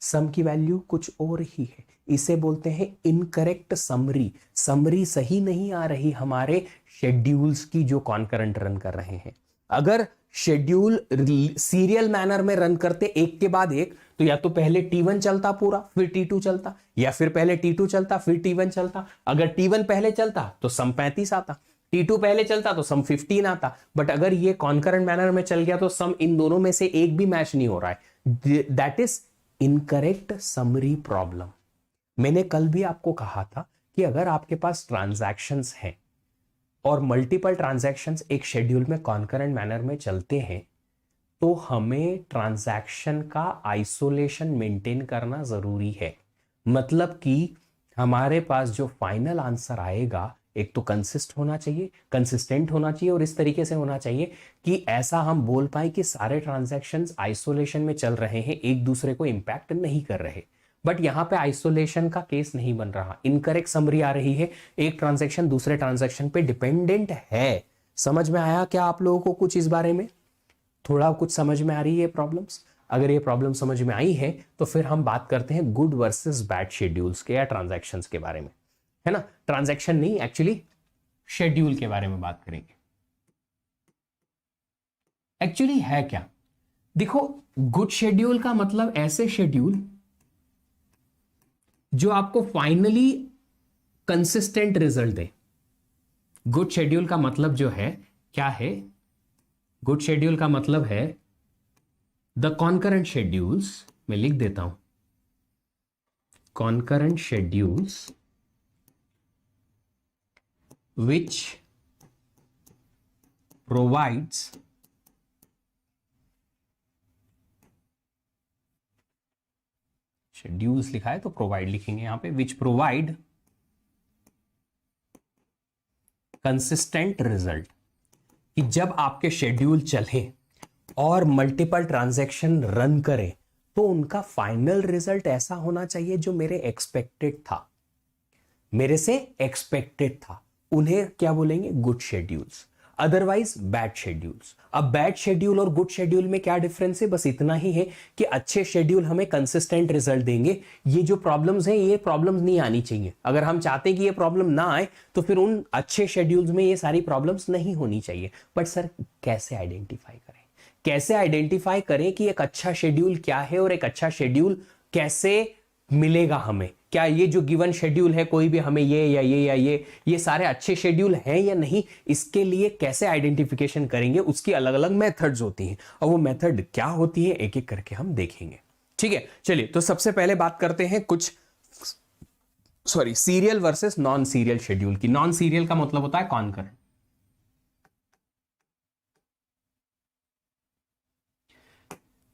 सम की वैल्यू कुछ और ही है। इसे बोलते हैं इनकरेक्ट समरी, समरी सही नहीं आ रही हमारे शेड्यूल्स की जो कॉन्करेंट रन कर रहे हैं। अगर शेड्यूल सीरियल मैनर में रन करते एक के बाद एक, तो या तो पहले T1 चलता पूरा फिर T2 चलता, या फिर पहले T2 चलता फिर T1 चलता। अगर T1 पहले चलता तो सम 35 आता, T2 पहले चलता तो सम 15 आता। बट अगर ये कॉन्करेंट मैनर में चल गया तो सम इन दोनों में से एक भी मैच नहीं हो रहा है। That is incorrect summary problem. मैंने कल भी आपको कहा था कि अगर आपके पास ट्रांजैक्शंस हैं और मल्टीपल ट्रांजैक्शंस एक शेड्यूल में कॉन्करेंट मैनर में चलते हैं, तो हमें ट्रांजैक्शन का आइसोलेशन मेंटेन करना जरूरी है। मतलब कि हमारे पास जो फाइनल आंसर आएगा एक तो कंसिस्टेंट होना चाहिए और इस तरीके से होना चाहिए कि ऐसा हम बोल पाए कि सारे ट्रांजैक्शंस आइसोलेशन में चल रहे हैं, एक दूसरे को इंपैक्ट नहीं कर रहे। बट यहां पे आइसोलेशन का केस नहीं बन रहा, इनकरेक्ट समरी आ रही है, एक ट्रांजैक्शन दूसरे ट्रांजैक्शन पे डिपेंडेंट है। समझ में आया क्या आप लोगों को कुछ इस बारे में? थोड़ा कुछ समझ में आ रही है प्रॉब्लम्स? अगर ये प्रॉब्लम समझ में आई है तो फिर हम बात करते हैं गुड वर्सेस बैड शेड्यूल्स के या ट्रांजैक्शंस के बारे में, है ना। ट्रांजैक्शन नहीं, एक्चुअली शेड्यूल के बारे में बात करेंगे। एक्चुअली है क्या, देखो गुड शेड्यूल का मतलब ऐसे शेड्यूल जो आपको फाइनली कंसिस्टेंट रिजल्ट दे। गुड शेड्यूल का मतलब जो है क्या है, गुड शेड्यूल का मतलब है द कॉन्करेंट शेड्यूल्स, मैं लिख देता हूं, concurrent schedules which provides schedules लिखा है तो प्रोवाइड लिखेंगे यहां पे, विच प्रोवाइड कंसिस्टेंट रिजल्ट, कि जब आपके शेड्यूल चले और मल्टीपल ट्रांजैक्शन रन करे तो उनका फाइनल रिजल्ट ऐसा होना चाहिए जो मेरे एक्सपेक्टेड था, मेरे से एक्सपेक्टेड था, उन्हें क्या बोलेंगे, good schedules. Otherwise bad schedules. अब बैड शेड्यूल और गुड शेड्यूल में क्या डिफरेंस है, बस इतना ही है कि अच्छे शेड्यूल हमें कंसिस्टेंट रिजल्ट देंगे। ये जो प्रॉब्लम्स हैं ये प्रॉब्लम्स नहीं आनी चाहिए। अगर हम चाहते हैं कि ये प्रॉब्लम ना आए तो फिर उन अच्छे शेड्यूल्स में ये सारी प्रॉब्लम्स नहीं होनी चाहिए। बट सर कैसे आइडेंटिफाई करें, कैसे आइडेंटिफाई करें कि एक अच्छा शेड्यूल क्या है और एक अच्छा शेड्यूल कैसे मिलेगा हमें। क्या ये जो गिवन शेड्यूल है कोई भी हमें ये या ये सारे अच्छे शेड्यूल हैं या नहीं, इसके लिए कैसे आइडेंटिफिकेशन करेंगे, उसकी अलग अलग मेथड्स होती हैं और वो मेथड क्या होती है एक एक करके हम देखेंगे। ठीक है, चलिए तो सबसे पहले बात करते हैं कुछ serial versus non serial schedule की। नॉन सीरियल का मतलब होता है कॉन्करेंट।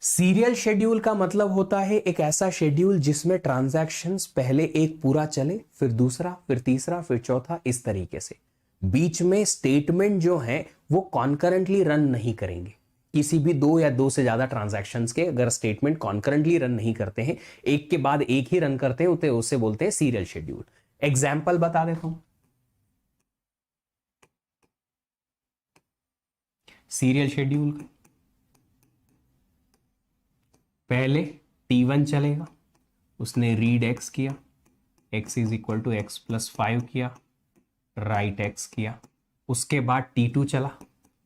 सीरियल शेड्यूल का मतलब होता है एक ऐसा शेड्यूल जिसमें ट्रांजैक्शंस पहले एक पूरा चले, फिर दूसरा, फिर तीसरा, फिर चौथा, इस तरीके से। बीच में स्टेटमेंट जो है वो कॉन्करेंटली रन नहीं करेंगे। किसी भी दो या दो से ज्यादा ट्रांजैक्शंस के अगर स्टेटमेंट कॉन्करेंटली रन नहीं करते हैं, एक के बाद एक ही रन करते हैं, उसे बोलते हैं सीरियल शेड्यूल। एग्जाम्पल बता देता हूं। सीरियल शेड्यूल पहले T1 चलेगा, उसने रीड x किया, x is equal to x plus 5 किया, राइट x किया। उसके बाद T2 चला,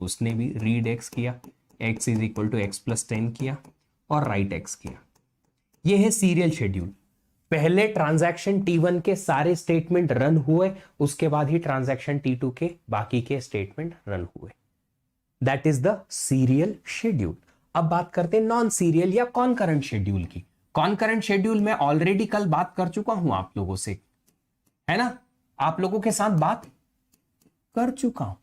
उसने भी रीड x किया, x is equal to x plus 10 किया और राइट x किया। यह है सीरियल शेड्यूल। पहले ट्रांजैक्शन T1 के सारे स्टेटमेंट रन हुए, उसके बाद ही ट्रांजैक्शन T2 के बाकी के स्टेटमेंट रन हुए। That is the serial schedule. अब बात करते हैं नॉन सीरियल या कॉन्करेंट शेड्यूल की। कॉन्करेंट शेड्यूल में ऑलरेडी कल बात कर चुका हूं आप लोगों से, है ना, आप लोगों के साथ बात कर चुका हूं।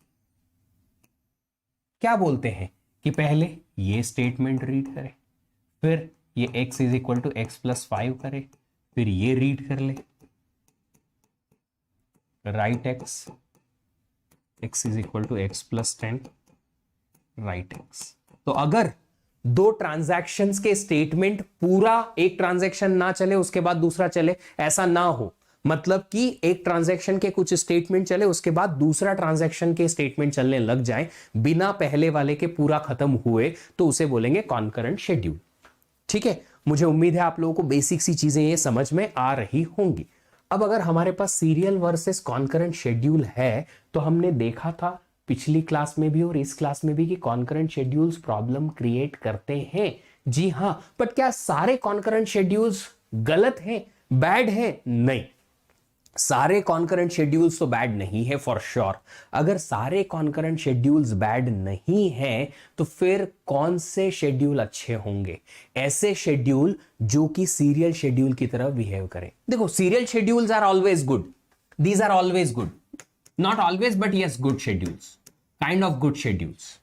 क्या बोलते हैं कि पहले ये स्टेटमेंट रीड करे, फिर ये x is equal to x plus 5 करे, फिर ये रीड कर ले, right x is equal to x plus 10, right x। तो अगर दो ट्रांजैक्शंस के स्टेटमेंट पूरा एक ट्रांजैक्शन ना चले उसके बाद दूसरा चले, ऐसा ना हो, मतलब कि एक ट्रांजैक्शन के कुछ स्टेटमेंट चले उसके बाद दूसरा ट्रांजैक्शन के स्टेटमेंट चलने लग जाए बिना पहले वाले के पूरा खत्म हुए, तो उसे बोलेंगे कॉन्करेंट शेड्यूल। ठीक है, मुझे उम्मीद है आप लोगों को बेसिक सी चीजें ये समझ में आ रही होंगी। अब अगर हमारे पास सीरियल वर्सेस कॉन्करेंट शेड्यूल है तो हमने देखा था पिछली क्लास में भी और इस क्लास में भी कि कॉन्करेंट शेड्यूल्स प्रॉब्लम क्रिएट करते हैं। जी हां, बट क्या सारे कॉन्करेंट शेड्यूल्स गलत हैं, बैड हैं? नहीं, सारे कॉन्करेंट शेड्यूल्स तो बैड नहीं है फॉर श्योर। अगर सारे कॉन्करेंट शेड्यूल्स बैड नहीं हैं तो फिर कौन से शेड्यूल अच्छे होंगे? ऐसे शेड्यूल जो कि सीरियल शेड्यूल की तरह बिहेव करें। देखो, serial schedules are always good, these are always good, not always but yes good schedules, kind of good schedules.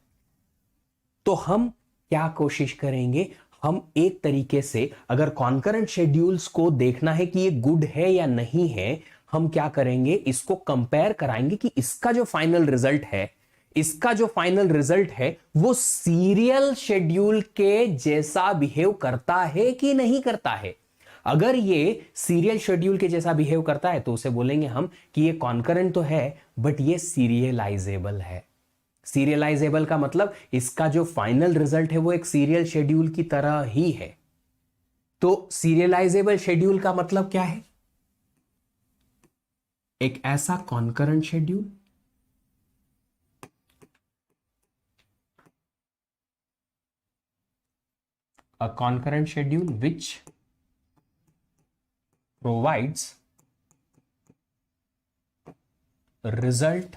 तो हम क्या कोशिश करेंगे, हम एक तरीके से अगर कॉन्करेंट शेड्यूल्स को देखना है कि ये गुड है या नहीं है, हम क्या करेंगे, इसको कंपेयर कराएंगे कि इसका जो फाइनल रिजल्ट है, इसका जो फाइनल रिजल्ट है वो सीरियल शेड्यूल के जैसा बिहेव करता है कि नहीं करता है। अगर ये सीरियल शेड्यूल के जैसा बिहेव करता है तो उसे बोलेंगे हम कि ये कॉन्करेंट तो है बट ये सीरियलाइजेबल है। सीरियलाइजेबल का मतलब इसका जो फाइनल रिजल्ट है वो एक सीरियल शेड्यूल की तरह ही है। तो सीरियलाइजेबल शेड्यूल का मतलब क्या है? एक ऐसा concurrent schedule a concurrent schedule which provides result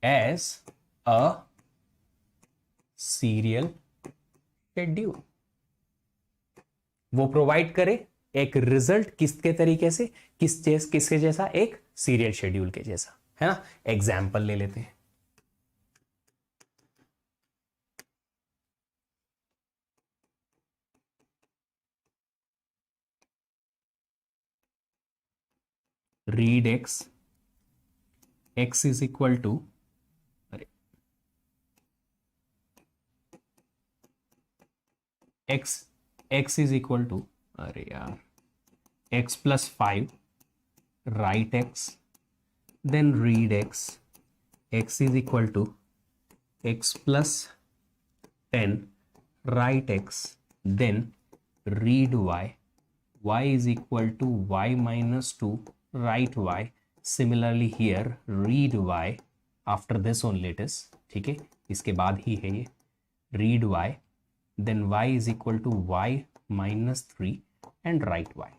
as a serial schedule। वो प्रोवाइड करे एक रिजल्ट किसके तरीके से, किसके जैसा, एक सीरियल शेड्यूल के जैसा, है ना। एग्जाम्पल ले लेते हैं। read x is equal to, अरे x is equal to, अरे यार, x plus 5, write x, then read x is equal to x plus 10, write x, then read y is equal to y minus 2, write y, similarly here read y, after this only it is, ठीक है, इसके बाद ही है ये, read y, then y is equal to y minus 3 and write y।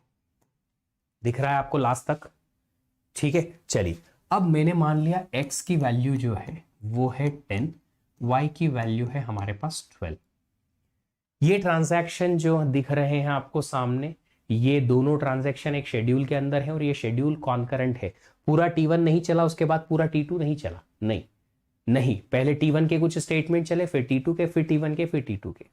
दिख रहा है आपको लास्ट तक? ठीक है, चलिए अब मैंने मान लिया x की वैल्यू जो है वो है 10, y की वैल्यू है हमारे पास 12। ये ट्रांजैक्शन जो दिख रहे हैं आपको सामने, ये दोनों ट्रांजैक्शन एक शेड्यूल के अंदर है और ये शेड्यूल कॉन्करेंट है। पूरा T1 नहीं चला, उसके बाद पूरा T2 नहीं चला, नहीं, पहले T1 के कुछ स्टेटमेंट चले, फिर T2 के, फिर T1 के, फिर T2 के।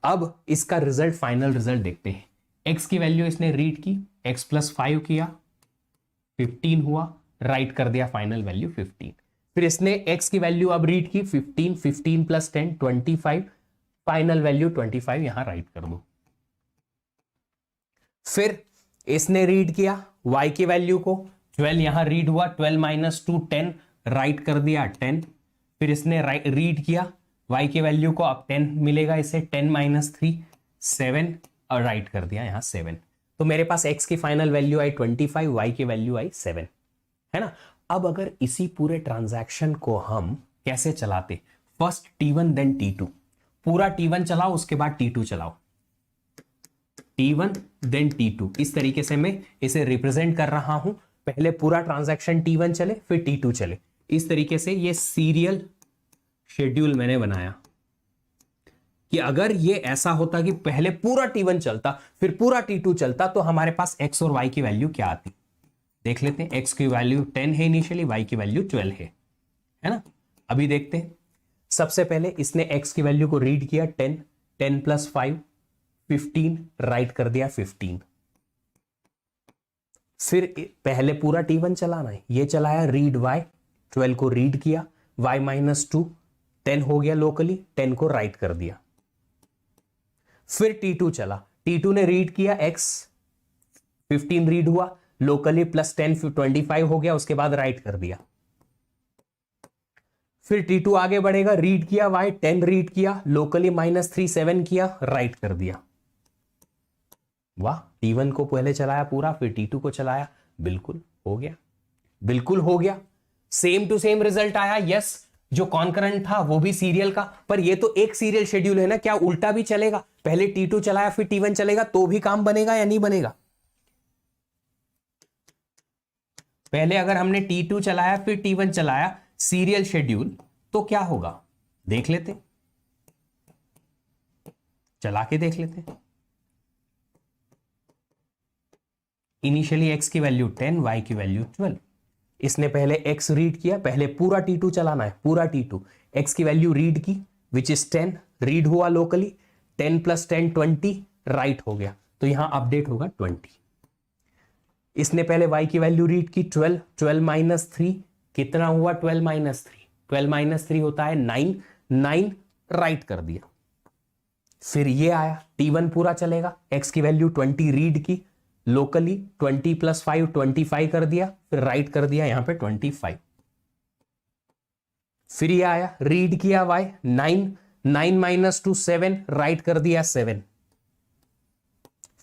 अब इसका रिजल्ट, फाइनल रिजल्ट देखते हैं। x की वैल्यू इसने रीड की, x प्लस 5 किया, 15 हुआ, राइट कर दिया फाइनल वैल्यू 15। फिर इसने x की वैल्यू अब रीड की 15 प्लस 10 25, फाइनल वैल्यू 25 यहां राइट कर दो। फिर इसने रीड किया y की वैल्यू को, 12 यहां रीड हुआ, 12 माइनस 2 10, राइट कर दिया 10। फिर इसने रीड किया y की वैल्यू को, अब 10 मिलेगा इसे, 10 माइनस 3 7, और राइट कर दिया यहां 7। तो मेरे पास x की फाइनल वैल्यू आई 25, y की वैल्यू आई 7, है ना। अब अगर इसी पूरे ट्रांजैक्शन को हम कैसे चलाते, फर्स्ट T1 देन T2, पूरा T1 चलाओ, उसके बाद T2 चलाओ, T1 देन T2, इस तरीके से मैं इसे रिप्रेजेंट कर रहा हूं। पहले पूरा ट्रांजैक्शन T1 चले, फिर T2 चले, इस तरीके से ये सीरियल शेड्यूल मैंने बनाया। कि अगर ये ऐसा होता कि पहले पूरा T1 चलता फिर पूरा T2 चलता, तो हमारे पास x और y की वैल्यू क्या आती, देख लेते हैं। x की वैल्यू 10 है इनिशियली, y की वैल्यू 12 है ना। अभी देखते हैं। सबसे पहले इसने x की वैल्यू को रीड किया 10, 10 प्लस 5 15, राइट कर दिया 15। फिर पहले पूरा T1 चलाना है, ये चलाया रीड y, 12 को रीड किया, y माइनस 2 10 हो गया लोकली, 10 को राइट कर दिया। फिर T2 चला, T2 ने रीड किया x, 15 रीड हुआ लोकली, प्लस 10 25 हो गया, उसके बाद राइट कर दिया। फिर T2 आगे बढ़ेगा, रीड किया y, 10 रीड किया लोकली, माइनस 3 7 किया, राइट कर दिया। वाह, T1 को पहले चलाया पूरा, फिर T2 को चलाया, बिल्कुल हो गया, बिल्कुल हो गया, सेम टू सेम रिजल्ट आया। यस, जो कॉन्करेंट था वो भी सीरियल का, पर ये तो एक सीरियल शेड्यूल है ना, क्या उल्टा भी चलेगा? पहले T2 चलाया फिर T1 चलेगा तो भी काम बनेगा या नहीं बनेगा? पहले अगर हमने T2 चलाया फिर T1 चलाया सीरियल शेड्यूल, तो क्या होगा देख लेते, चला के देख लेते। इनिशियली x की वैल्यू 10, y की वैल्यू 12। इसने पहले x रीड किया, पहले पूरा T2 चलाना है, पूरा T2, x की वैल्यू रीड की विच इज 10, रीड हुआ लोकली, 10 प्लस 10 20, राइट हो गया, तो यहां अपडेट होगा 20। इसने पहले y की वैल्यू रीड की 12, 12 माइनस 3 कितना हुआ, 12 माइनस 3, 12 माइनस 3 होता है 9, 9 राइट कर दिया। फिर ये आया T1 पूरा चलेगा, x की वैल्यू 20 रीड की लोकली, 20 प्लस 5 25 कर दिया, फिर राइट कर दिया यहां पे 25। फिर ये आया, रीड किया y, 9, 9 माइनस 2 7, राइट कर दिया 7,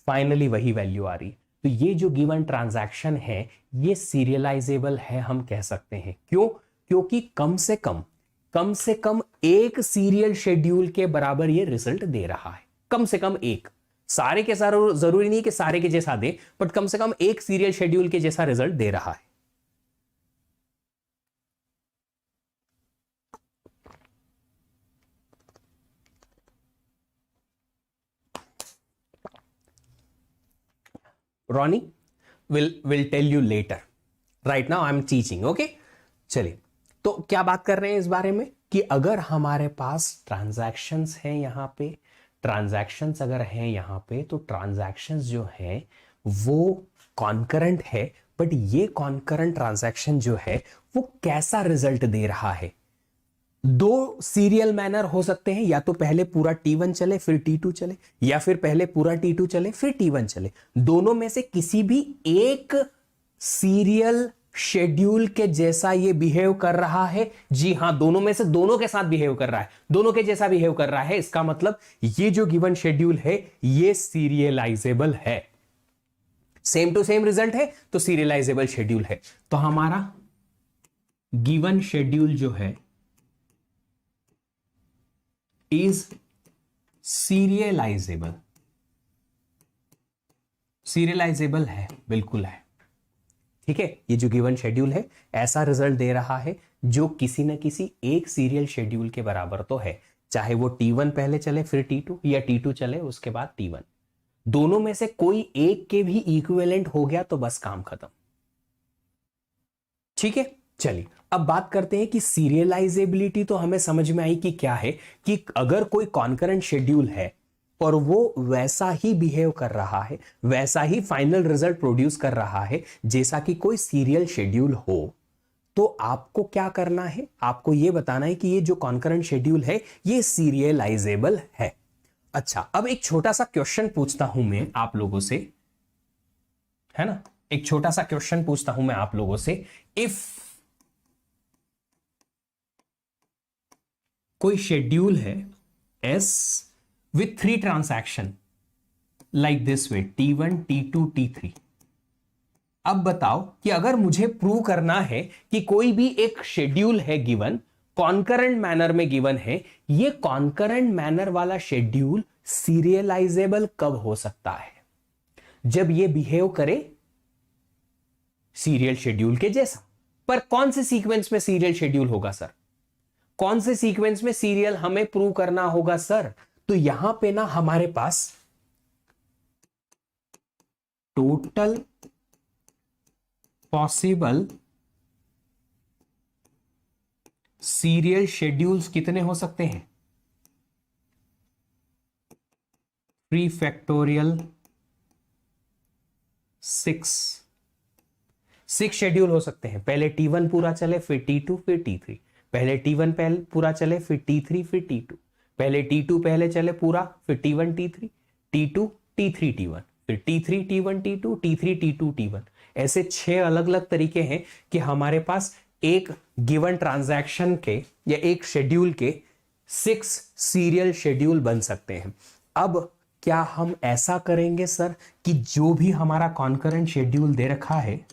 फाइनली वही वैल्यू आ रही। तो ये जो गिवन ट्रांजैक्शन है ये सीरियलाइजेबल है हम कह सकते हैं। क्यों? क्योंकि कम से कम एक सीरियल शेड्यूल के बराबर ये रिजल्ट दे रहा है। कम से कम एक, सारे के सारे जरूरी नहीं कि सारे के जैसा दे, बट कम से कम एक सीरियल शेड्यूल के जैसा रिजल्ट दे रहा है। Ronnie will tell you later. Right now I'm teaching, okay? चलिए, तो क्या बात कर रहे हैं इस बारे में कि अगर हमारे पास ट्रांजैक्शंस हैं यहां पे, ट्रांजैक्शंस अगर हैं यहां पे, तो ट्रांजैक्शंस जो है वो कॉन्करेंट है, बट ये कॉन्करेंट ट्रांजैक्शन जो है वो कैसा रिजल्ट दे रहा है? दो सीरियल मैनर हो सकते हैं, या तो पहले पूरा T1 चले फिर T2 चले, या फिर पहले पूरा T2 चले फिर T1 चले। दोनों में से किसी भी एक सीरियल शेड्यूल के जैसा ये बिहेव कर रहा है। जी हां, दोनों में से दोनों के साथ बिहेव कर रहा है, दोनों के जैसा बिहेव कर रहा है। इसका मतलब ये जो गिवन शेड्यूल है ये सीरियलाइजेबल है, सेम टू सेम रिजल्ट है तो सीरियलाइजेबल शेड्यूल है। तो हमारा गिवन शेड्यूल जो है इज सीरियलाइजेबल, सीरियलाइजेबल है, बिल्कुल है। ठीक है, ये जो गिवन शेड्यूल है ऐसा रिजल्ट दे रहा है जो किसी न किसी एक सीरियल शेड्यूल के बराबर तो है, चाहे वो T1 पहले चले फिर T2, या T2 चले उसके बाद T1। दोनों में से कोई एक के भी इक्विवेलेंट हो गया तो बस काम खत्म। ठीक है, चलिए अब बात करते हैं कि सीरियलाइजेबिलिटी तो हमें समझ में आई कि क्या है, कि अगर कोई कॉन्करेंट शेड्यूल है और वो वैसा ही बिहेव कर रहा है, वैसा ही फाइनल रिजल्ट प्रोड्यूस कर रहा है जैसा कि कोई सीरियल शेड्यूल हो, तो आपको क्या करना है? आपको यह बताना है कि ये जो कॉन्करेंट शेड्यूल है ये सीरियलाइजेबल है। अच्छा, अब एक छोटा सा क्वेश्चन पूछता हूं मैं आप लोगों से, है ना? एक छोटा सा क्वेश्चन पूछता हूं मैं आप लोगों से। इफ कोई शेड्यूल है S with 3 transaction like this way, T1, T2, T3। अब बताओ कि अगर मुझे प्रूव करना है कि कोई भी एक शेड्यूल है गिवन, कॉन्करेंट मैनर में गिवन है, ये कॉन्करेंट मैनर वाला शेड्यूल सीरियलाइजेबल कब हो सकता है? जब ये बिहेव करे सीरियल शेड्यूल के जैसा। पर कौन से सीक्वेंस में सीरियल शेड्यूल होगा सर? कौन से सीक्वेंस में सीरियल हमें प्रूव करना होगा सर? तो यहां पे ना हमारे पास टोटल पॉसिबल सीरियल शेड्यूल्स कितने हो सकते हैं? 3 फैक्टोरियल 6 शेड्यूल हो सकते हैं। पहले T1 पूरा चले फिर T2 फिर T3, पहले T1 पहले पूरा चले फिर T3 फिर T2, पहले T2 पहले चले पूरा फिर T1 T3, T2 T3 T1, फिर T3 T1 T2, T3 T2 T1। ऐसे 6 अलग अलग तरीके हैं कि हमारे पास एक गिवन ट्रांजैक्शन के या एक शेड्यूल के 6 सीरियल शेड्यूल बन सकते हैं। अब क्या हम ऐसा करेंगे सर कि जो भी हमारा कॉन्करेंट शेड्यूल दे रखा है,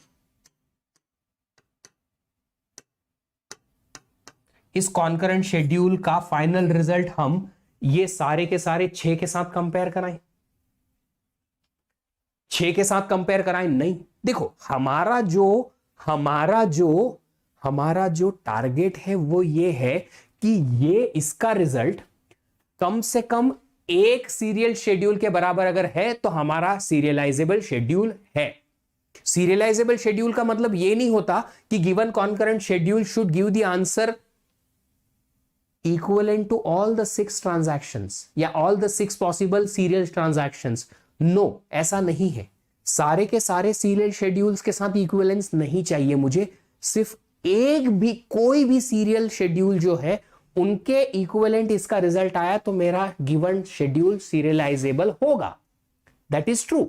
इस कॉन्करेंट शेड्यूल का फाइनल रिजल्ट हम ये सारे के सारे 6 के साथ कंपेयर कराएं? 6 के साथ कंपेयर कराएं? नहीं। देखो, हमारा जो टारगेट है वो ये है कि ये इसका रिजल्ट कम से कम एक सीरियल शेड्यूल के बराबर अगर है तो हमारा सीरियलाइजेबल शेड्यूल है। सीरियलाइजेबल शेड्यूल का मतलब ये नहीं होता कि given concurrent schedule should give the answer equivalent to all the 6 transactions या all the 6 possible serial transactions। No, ऐसा नहीं है। सारे के सारे सीरियल शेड्यूल्स के साथ इक्विवेलेंस नहीं चाहिए मुझे, सिर्फ एक भी कोई भी सीरियल शेड्यूल जो है उनके इक्विवेलेंट इसका रिजल्ट आया तो मेरा गिवन शेड्यूल सीरियलाइजेबल होगा। That is true.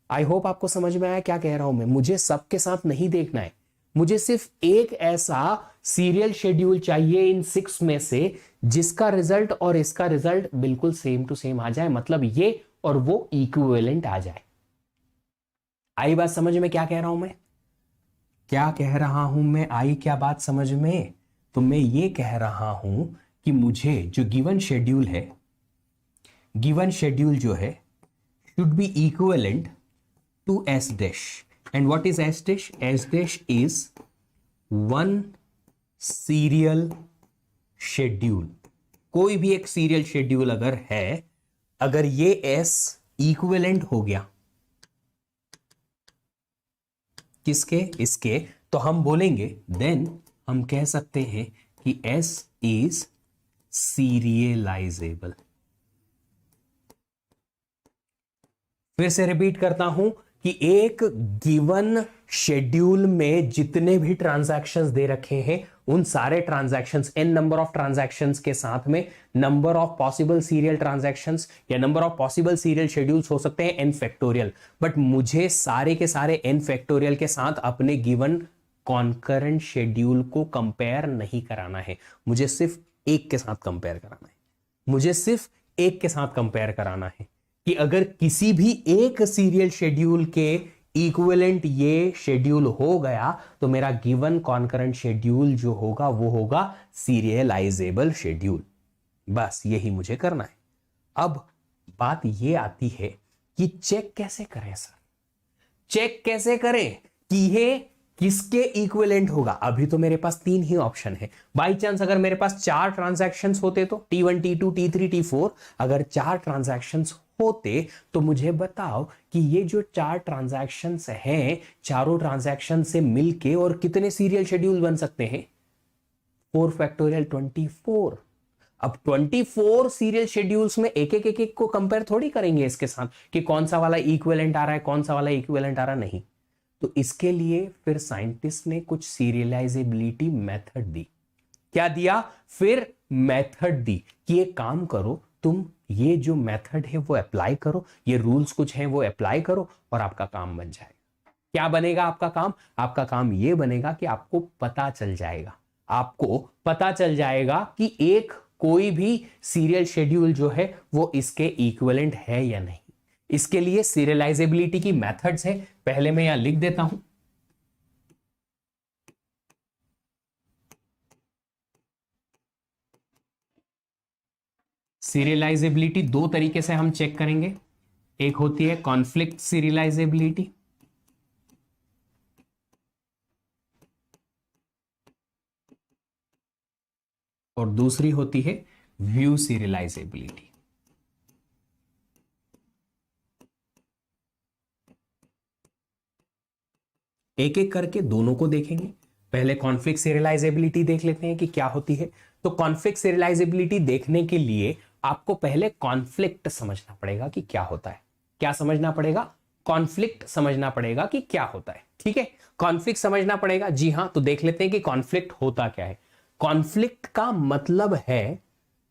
I hope आपको समझ में आया क्या कह रहा हूं मैं। मुझे सबके साथ नहीं देखना है, मुझे सिर्फ एक ऐसा सीरियल शेड्यूल चाहिए इन 6 में से जिसका रिजल्ट और इसका रिजल्ट बिल्कुल सेम टू सेम आ जाए, मतलब ये और वो इक्विवेलेंट आ जाए। आई बात समझ में क्या कह रहा हूं मैं, क्या कह रहा हूं मैं, आई क्या बात समझ में? तो मैं ये कह रहा हूं कि मुझे जो गिवन शेड्यूल है, गिवन शेड्यूल जो है should be equivalent to S dash. And what is S dash? S dash is one serial schedule. कोई भी एक सीरियल शेड्यूल अगर है, अगर ये S इक्विवेलेंट हो गया किसके, इसके, तो हम बोलेंगे देन हम कह सकते हैं कि S is serializable. फिर से रिपीट करता हूं कि एक गिवन शेड्यूल में जितने भी ट्रांजैक्शंस दे रखे हैं उन सारे transactions, n number of transactions के साथ में number of possible serial transactions या number of possible serial schedules हो सकते हैं एन फैक्टोरियल, बट मुझे सारे के सारे एन फैक्टोरियल के साथ अपने गिवन कॉन्करेंट शेड्यूल को कंपेयर नहीं कराना है, मुझे सिर्फ एक के साथ कंपेयर कराना है, मुझे सिर्फ एक के साथ कंपेयर कराना है कि अगर किसी भी एक सीरियल शेड्यूल के इक्विवेलेंट ये शेड्यूल हो गया तो मेरा गिवन कॉन्करेंट शेड्यूल जो होगा वो होगा सीरियलाइजेबल शेड्यूल। बस यही मुझे करना है। अब बात ये आती है कि चेक कैसे करें सर, चेक कैसे करें कि ये किसके इक्विवेलेंट होगा। अभी तो मेरे पास 3 ही ऑप्शन है, बाई चांस अगर मेरे पास 4 ट्रांजैक्शंस होते तो T1 T2 T3 T4, अगर 4 ट्रांजैक्शंस होते तो मुझे बताओ कि ये जो 4 ट्रांजैक्शंस हैं, चारों ट्रांजैक्शन से मिलके और कितने सीरियल शेड्यूल बन सकते हैं, 4 फैक्टोरियल 24। अब 24 सीरियल शेड्यूल्स में एक एक को कंपेयर थोड़ी करेंगे इसके साथ कि कौन सा वाला इक्विवेलेंट आ रहा है, कौन सा वाला इक्विवेलेंट आ रहा नहीं। तो इसके लिए फिर साइंटिस्ट ने कुछ सीरियलाइजेबिलिटी मेथड दी। क्या दिया? फिर मेथड दी कि एक काम करो, तुम ये जो मेथड है वो अप्लाई करो, ये रूल्स कुछ हैं वो अप्लाई करो और आपका काम बन जाएगा। क्या बनेगा आपका काम? आपका काम ये बनेगा कि आपको पता चल जाएगा, आपको पता चल जाएगा कि एक कोई भी सीरियल शेड्यूल जो है वो इसके इक्विवेलेंट है या नहीं। इसके लिए सीरियलाइजेबिलिटी की मेथड्स है, पहले मैं यहां लिख देता हूं। सीरियलाइजेबिलिटी 2 तरीके से हम चेक करेंगे, एक होती है कॉन्फ्लिक्ट सीरियलाइजेबिलिटी और दूसरी होती है व्यू सीरियलाइजेबिलिटी। एक एक करके दोनों को देखेंगे। पहले कॉन्फ्लिक्ट सीरियलाइजेबिलिटी देख लेते हैं कि क्या होती है। तो कॉन्फ्लिक्ट सीरियलाइजेबिलिटी देखने के लिए आपको पहले कॉन्फ्लिक्ट समझना पड़ेगा कि क्या होता है। क्या समझना पड़ेगा? कॉन्फ्लिक्ट समझना पड़ेगा कि क्या होता है। ठीक है, कॉन्फ्लिक्ट समझना पड़ेगा। जी हां, तो देख लेते हैं कि कॉन्फ्लिक्ट होता क्या है। कॉन्फ्लिक्ट का मतलब है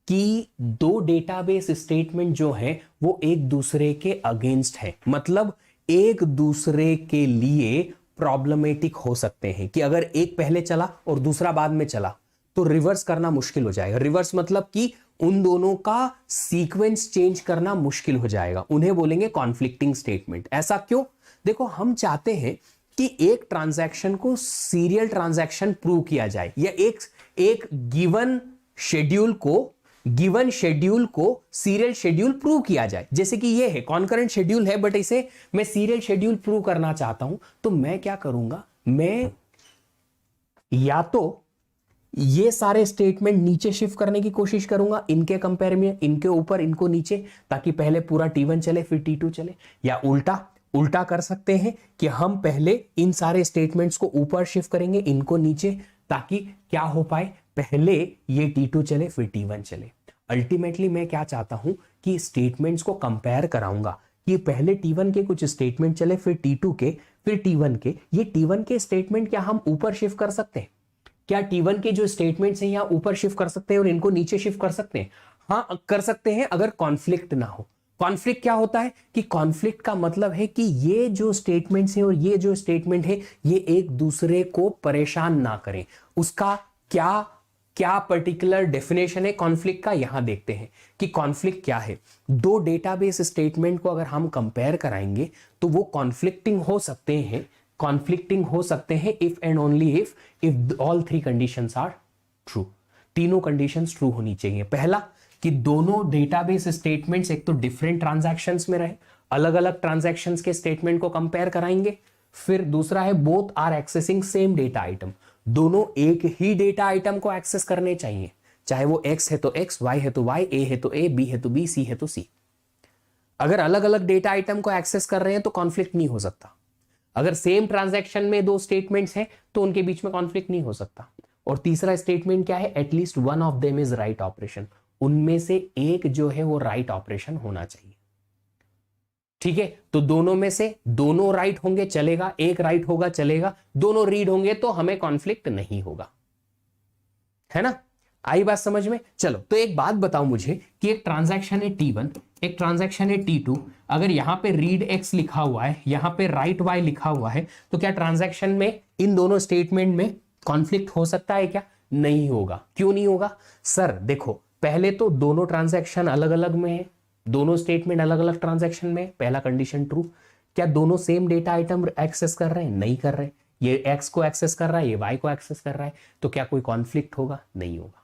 कि 2 डेटाबेस स्टेटमेंट जो है वो एक दूसरे के अगेंस्ट है, मतलब एक दूसरे के लिए प्रॉब्लमेटिक हो सकते हैं कि अगर एक पहले चला और दूसरा बाद में चला तो रिवर्स करना मुश्किल हो जाएगा। रिवर्स मतलब कि उन दोनों का सीक्वेंस चेंज करना मुश्किल हो जाएगा, उन्हें बोलेंगे कॉन्फ्लिक्टिंग स्टेटमेंट। ऐसा क्यों? देखो, हम चाहते हैं कि एक ट्रांजैक्शन को सीरियल ट्रांजैक्शन प्रूव किया जाए या एक गिवन शेड्यूल को सीरियल शेड्यूल प्रूव किया जाए। जैसे कि ये है कॉन्करेंट शेड्यूल है बट इसे मैं सीरियल शेड्यूल प्रूव करना चाहता हूं, तो मैं क्या करूंगा, मैं या तो ये सारे स्टेटमेंट नीचे शिफ्ट करने की कोशिश करूंगा, इनके कंपेयर में, इनके ऊपर इनको नीचे, ताकि पहले पूरा T1 चले फिर T2 चले, या उल्टा कर सकते हैं कि हम पहले इन सारे स्टेटमेंट्स को ऊपर शिफ्ट करेंगे, इनको नीचे, ताकि क्या हो पाए, पहले ये T2 चले फिर T1 चले। अल्टीमेटली मैं क्या चाहता हूं कि स्टेटमेंट्स को कंपेयर कराऊंगा कि पहले T1 के कुछ स्टेटमेंट चले फिर T2 के फिर T1 के। ये T1 के स्टेटमेंट क्या हम ऊपर शिफ्ट कर सकते हैं? क्या T1 के जो स्टेटमेंट्स हैं यहां ऊपर शिफ्ट कर सकते हैं और इनको नीचे शिफ्ट कर सकते हैं? हाँ, कर सकते हैं, अगर कॉन्फ्लिक्ट ना हो। कॉन्फ्लिक्ट क्या होता है कि कॉन्फ्लिक्ट का मतलब है कि ये जो स्टेटमेंट्स हैं और ये जो स्टेटमेंट है ये एक दूसरे को परेशान ना करें। उसका क्या क्या पर्टिकुलर डेफिनेशन है कॉन्फ्लिक्ट का, यहां देखते हैं कि कॉन्फ्लिक्ट क्या है। दो डेटाबेस स्टेटमेंट को अगर हम कंपेयर कराएंगे तो वो कॉन्फ्लिक्टिंग हो सकते हैं, if and only if all three conditions are true. तीनों कंडीशंस ट्रू होनी चाहिए। पहला कि दोनों डेटाबेस स्टेटमेंट्स एक तो डिफरेंट ट्रांजैक्शंस में रहे, अलग अलग ट्रांजैक्शंस के स्टेटमेंट को कंपेयर कराएंगे। फिर दूसरा है both are accessing same data item, दोनों एक ही डेटा आइटम को एक्सेस करने चाहिए, चाहे वो x है तो x, y है तो y, a है तो a, b है तो b, c है तो c। अगर अलग अलग डेटा आइटम को एक्सेस कर रहे हैं तो कॉन्फ्लिक्ट नहीं हो सकता। अगर सेम ट्रांजैक्शन में दो स्टेटमेंट्स हैं तो उनके बीच में कॉन्फ्लिक्ट नहीं हो सकता। और तीसरा स्टेटमेंट क्या है, at least one of them is write operation, उनमें से एक जो है वो राइट ऑपरेशन होना चाहिए। ठीक है, तो दोनों में से दोनों राइट होंगे चलेगा, एक राइट होगा चलेगा, दोनों रीड होंगे तो हमें कॉन्फ्लिक्ट नहीं होगा, है ना। आई बात समझ में। चलो तो एक बात बताओ मुझे कि एक ट्रांजैक्शन है T1, एक ट्रांजैक्शन है T2, अगर यहां पे रीड x लिखा हुआ है, यहां पे राइट y लिखा हुआ है, तो क्या ट्रांजैक्शन में इन दोनों स्टेटमेंट में कॉन्फ्लिक्ट हो सकता है क्या? नहीं होगा। क्यों नहीं होगा सर? देखो पहले तो दोनों ट्रांजैक्शन अलग अलग में है, दोनों स्टेटमेंट अलग अलग ट्रांजैक्शन में, पहला कंडीशन ट्रू। क्या दोनों सेम डेटा आइटम एक्सेस कर रहे हैं? नहीं कर रहे। ये x को एक्सेस कर रहा है, ये y को एक्सेस कर रहा है, तो क्या कोई कॉन्फ्लिक्ट होगा? नहीं होगा।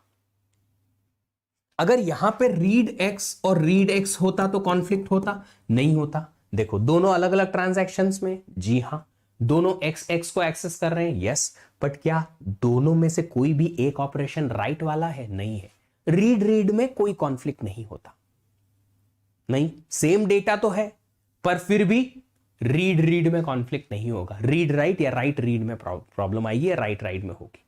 अगर यहां पे रीड x और रीड x होता तो कॉन्फ्लिक्ट होता? नहीं होता। देखो दोनों अलग अलग ट्रांजैक्शंस में, जी हां, दोनों x को एक्सेस कर रहे हैं, यस, बट क्या दोनों में से कोई भी एक ऑपरेशन राइट वाला है? नहीं है। रीड में कोई कॉन्फ्लिक्ट नहीं होता। नहीं, सेम डेटा तो है पर फिर भी रीड में कॉन्फ्लिक्ट नहीं होगा। रीड राइट या राइट रीड में प्रॉब्लम आएगी या राइट में होगी,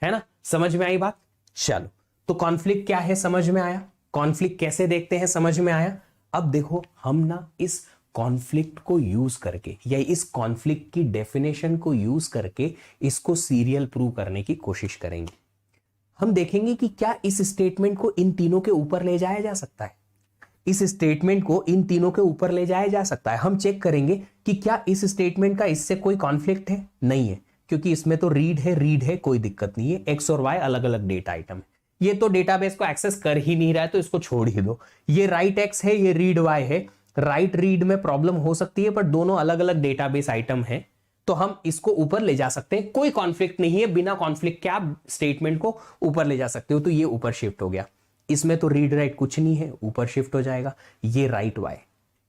है ना। समझ में आई बात? चलो तो कॉन्फ्लिक्ट क्या है समझ में आया, कॉन्फ्लिक्ट कैसे देखते हैं समझ में आया। अब देखो हम ना इस कॉन्फ्लिक्ट को यूज करके या इस कॉन्फ्लिक्ट की डेफिनेशन को यूज करके इसको सीरियल प्रूव करने की कोशिश करेंगे। हम देखेंगे कि क्या इस स्टेटमेंट को इन तीनों के ऊपर ले जाया जा सकता है, इस स्टेटमेंट को इन तीनों के ऊपर ले जाया जा सकता है। हम चेक करेंगे कि क्या इस स्टेटमेंट का इससे कोई कॉन्फ्लिक्ट है? नहीं है, क्योंकि इसमें तो रीड है, कोई दिक्कत नहीं है। एक्स और वाई अलग अलग डेटा आइटम है, ये तो डेटाबेस को एक्सेस कर ही नहीं रहा है तो इसको छोड़ ही दो। ये राइट एक्स है, ये रीड वाई है, राइट रीड में प्रॉब्लम हो सकती है, पर दोनों अलग अलग डेटाबेस आइटम है तो हम इसको ऊपर ले जा सकते हैं। कोई कॉन्फ्लिक्ट नहीं है, बिना कॉन्फ्लिक्ट के आप स्टेटमेंट को ऊपर ले जा सकते हो। तो ये ऊपर शिफ्ट हो गया, इसमें तो रीड राइट कुछ नहीं है, ऊपर शिफ्ट हो जाएगा। ये राइट वाई,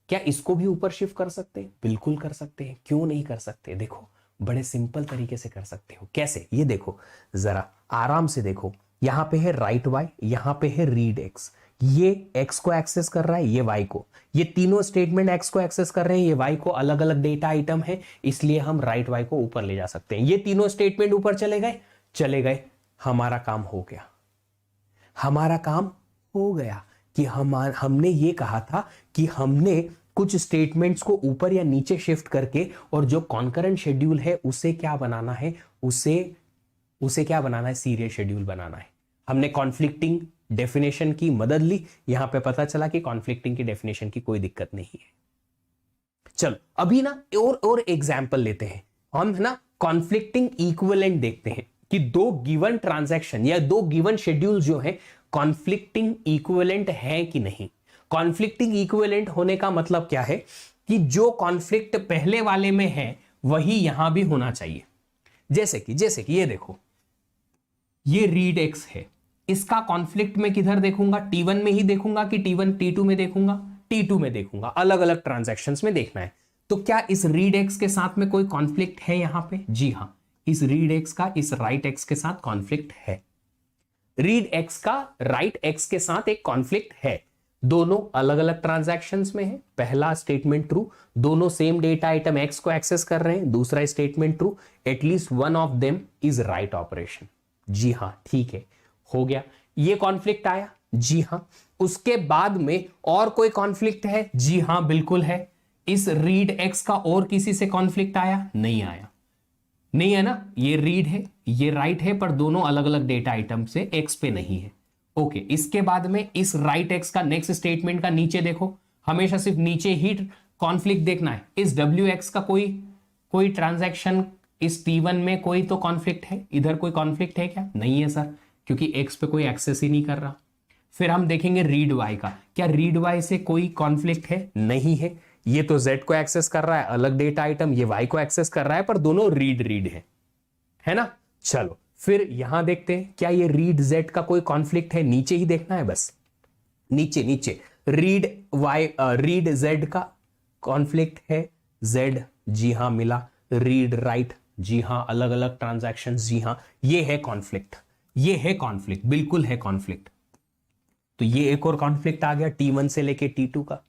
क्या इसको भी ऊपर शिफ्ट कर सकते हैं? बिल्कुल कर सकते हैं। क्यों नहीं कर सकते? देखो बड़े सिंपल तरीके से कर सकते हो। कैसे? ये देखो जरा आराम से देखो, यहां पे है राइट वाई, यहां पे है रीड एक्स। ये एक्स को एक्सेस कर रहा है, ये वाई को, ये तीनों स्टेटमेंट एक्स को एक्सेस कर रहे हैं, ये वाई को, अलग अलग डेटा आइटम है, इसलिए हम राइट वाई को ऊपर ले जा सकते हैं। ये तीनों स्टेटमेंट ऊपर चले गए, हमारा काम हो गया। हमारा काम हो गया कि हमने ये कहा था कि हमने कुछ स्टेटमेंट्स को ऊपर या नीचे शिफ्ट करके और जो कॉन्करेंट शेड्यूल है उसे क्या बनाना है, उसे क्या बनाना है, सीरियल शेड्यूल बनाना है। हमने कॉन्फ्लिक्टिंग डेफिनेशन की मदद ली, यहां पे पता चला कि कॉन्फ्लिक्टिंग की डेफिनेशन की कोई दिक्कत नहीं है। चलो अभी ना और एग्जांपल लेते हैं हम, है ना। कॉन्फ्लिक्टिंग इक्विवेलेंट देखते हैं कि दो गिवन ट्रांजैक्शन या दो गिवन शेड्यूल जो है कॉन्फ्लिक्टिंग इक्विवेलेंट है कि नहीं। कॉन्फ्लिक्टिंग इक्विवेलेंट होने का मतलब क्या है कि जो कॉन्फ्लिक्ट पहले वाले में है वही यहां भी होना चाहिए। जैसे कि ये देखो, ये रीड एक्स है, इसका कॉन्फ्लिक्ट में किधर देखूंगा? T1 में ही देखूंगा कि T1 T2 में देखूंगा? T2 में देखूंगा। अलग अलग ट्रांजैक्शंस में देखना है। तो क्या इस रीड एक्स के साथ में कोई कॉन्फ्लिक्ट है यहां पे? जी हां, इस रीड एक्स का इस राइट एक्स के साथ कॉन्फ्लिक्ट है। रीड एक्स का राइट एक्स के साथ एक कॉन्फ्लिक्ट है, दोनों अलग अलग ट्रांजैक्शंस में है। पहला स्टेटमेंट ट्रू, दोनों सेम डेटा आइटम एक्स को एक्सेस कर रहे हैं। दूसरा statement true, at least one of them is write operation. जी हां, ठीक है, हो गया। ये कॉन्फ्लिक्ट आया? जी हां। उसके बाद में और कोई कॉन्फ्लिक्ट है? जी हां, बिल्कुल है। इस रीड एक्स का और किसी से कॉन्फ्लिक्ट आया? नहीं आया, नहीं है ना। ये रीड है, ये राइट है, पर दोनों अलग अलग डेटा आइटम से एक्स पे नहीं है। ओके, इसके बाद में इस राइट एक्स का नेक्स्ट स्टेटमेंट का नीचे देखो, हमेशा सिर्फ नीचे ही कॉन्फ्लिक्ट देखना है। इस डब्ल्यू एक्स का कोई ट्रांजैक्शन इस T1 में कोई तो कॉन्फ्लिक्ट है, इधर कोई कॉन्फ्लिक्ट है क्या? नहीं है सर, क्योंकि X पे कोई एक्सेस ही नहीं कर रहा। फिर हम देखेंगे रीड Y का, क्या रीड Y से कोई कॉन्फ्लिक्ट है? नहीं है, ये तो Z को एक्सेस कर रहा है अलग डेटा आइटम, ये Y को एक्सेस कर रहा है, पर दोनों रीड रीड है ना। चलो फिर यहां देखते हैं, क्या ये रीड Z का कोई कॉन्फ्लिक्ट है? नीचे ही देखना है बस, नीचे नीचे रीड Z का कॉन्फ्लिक्ट है Z, जी हां मिला। रीड राइट, जी हां अलग अलग ट्रांजैक्शन, जी हां ये है कॉन्फ्लिक्ट, ये है कॉन्फ्लिक्ट, बिल्कुल है कॉन्फ्लिक्ट। तो ये एक और कॉन्फ्लिक्ट आ गया T1 से लेके T2 का।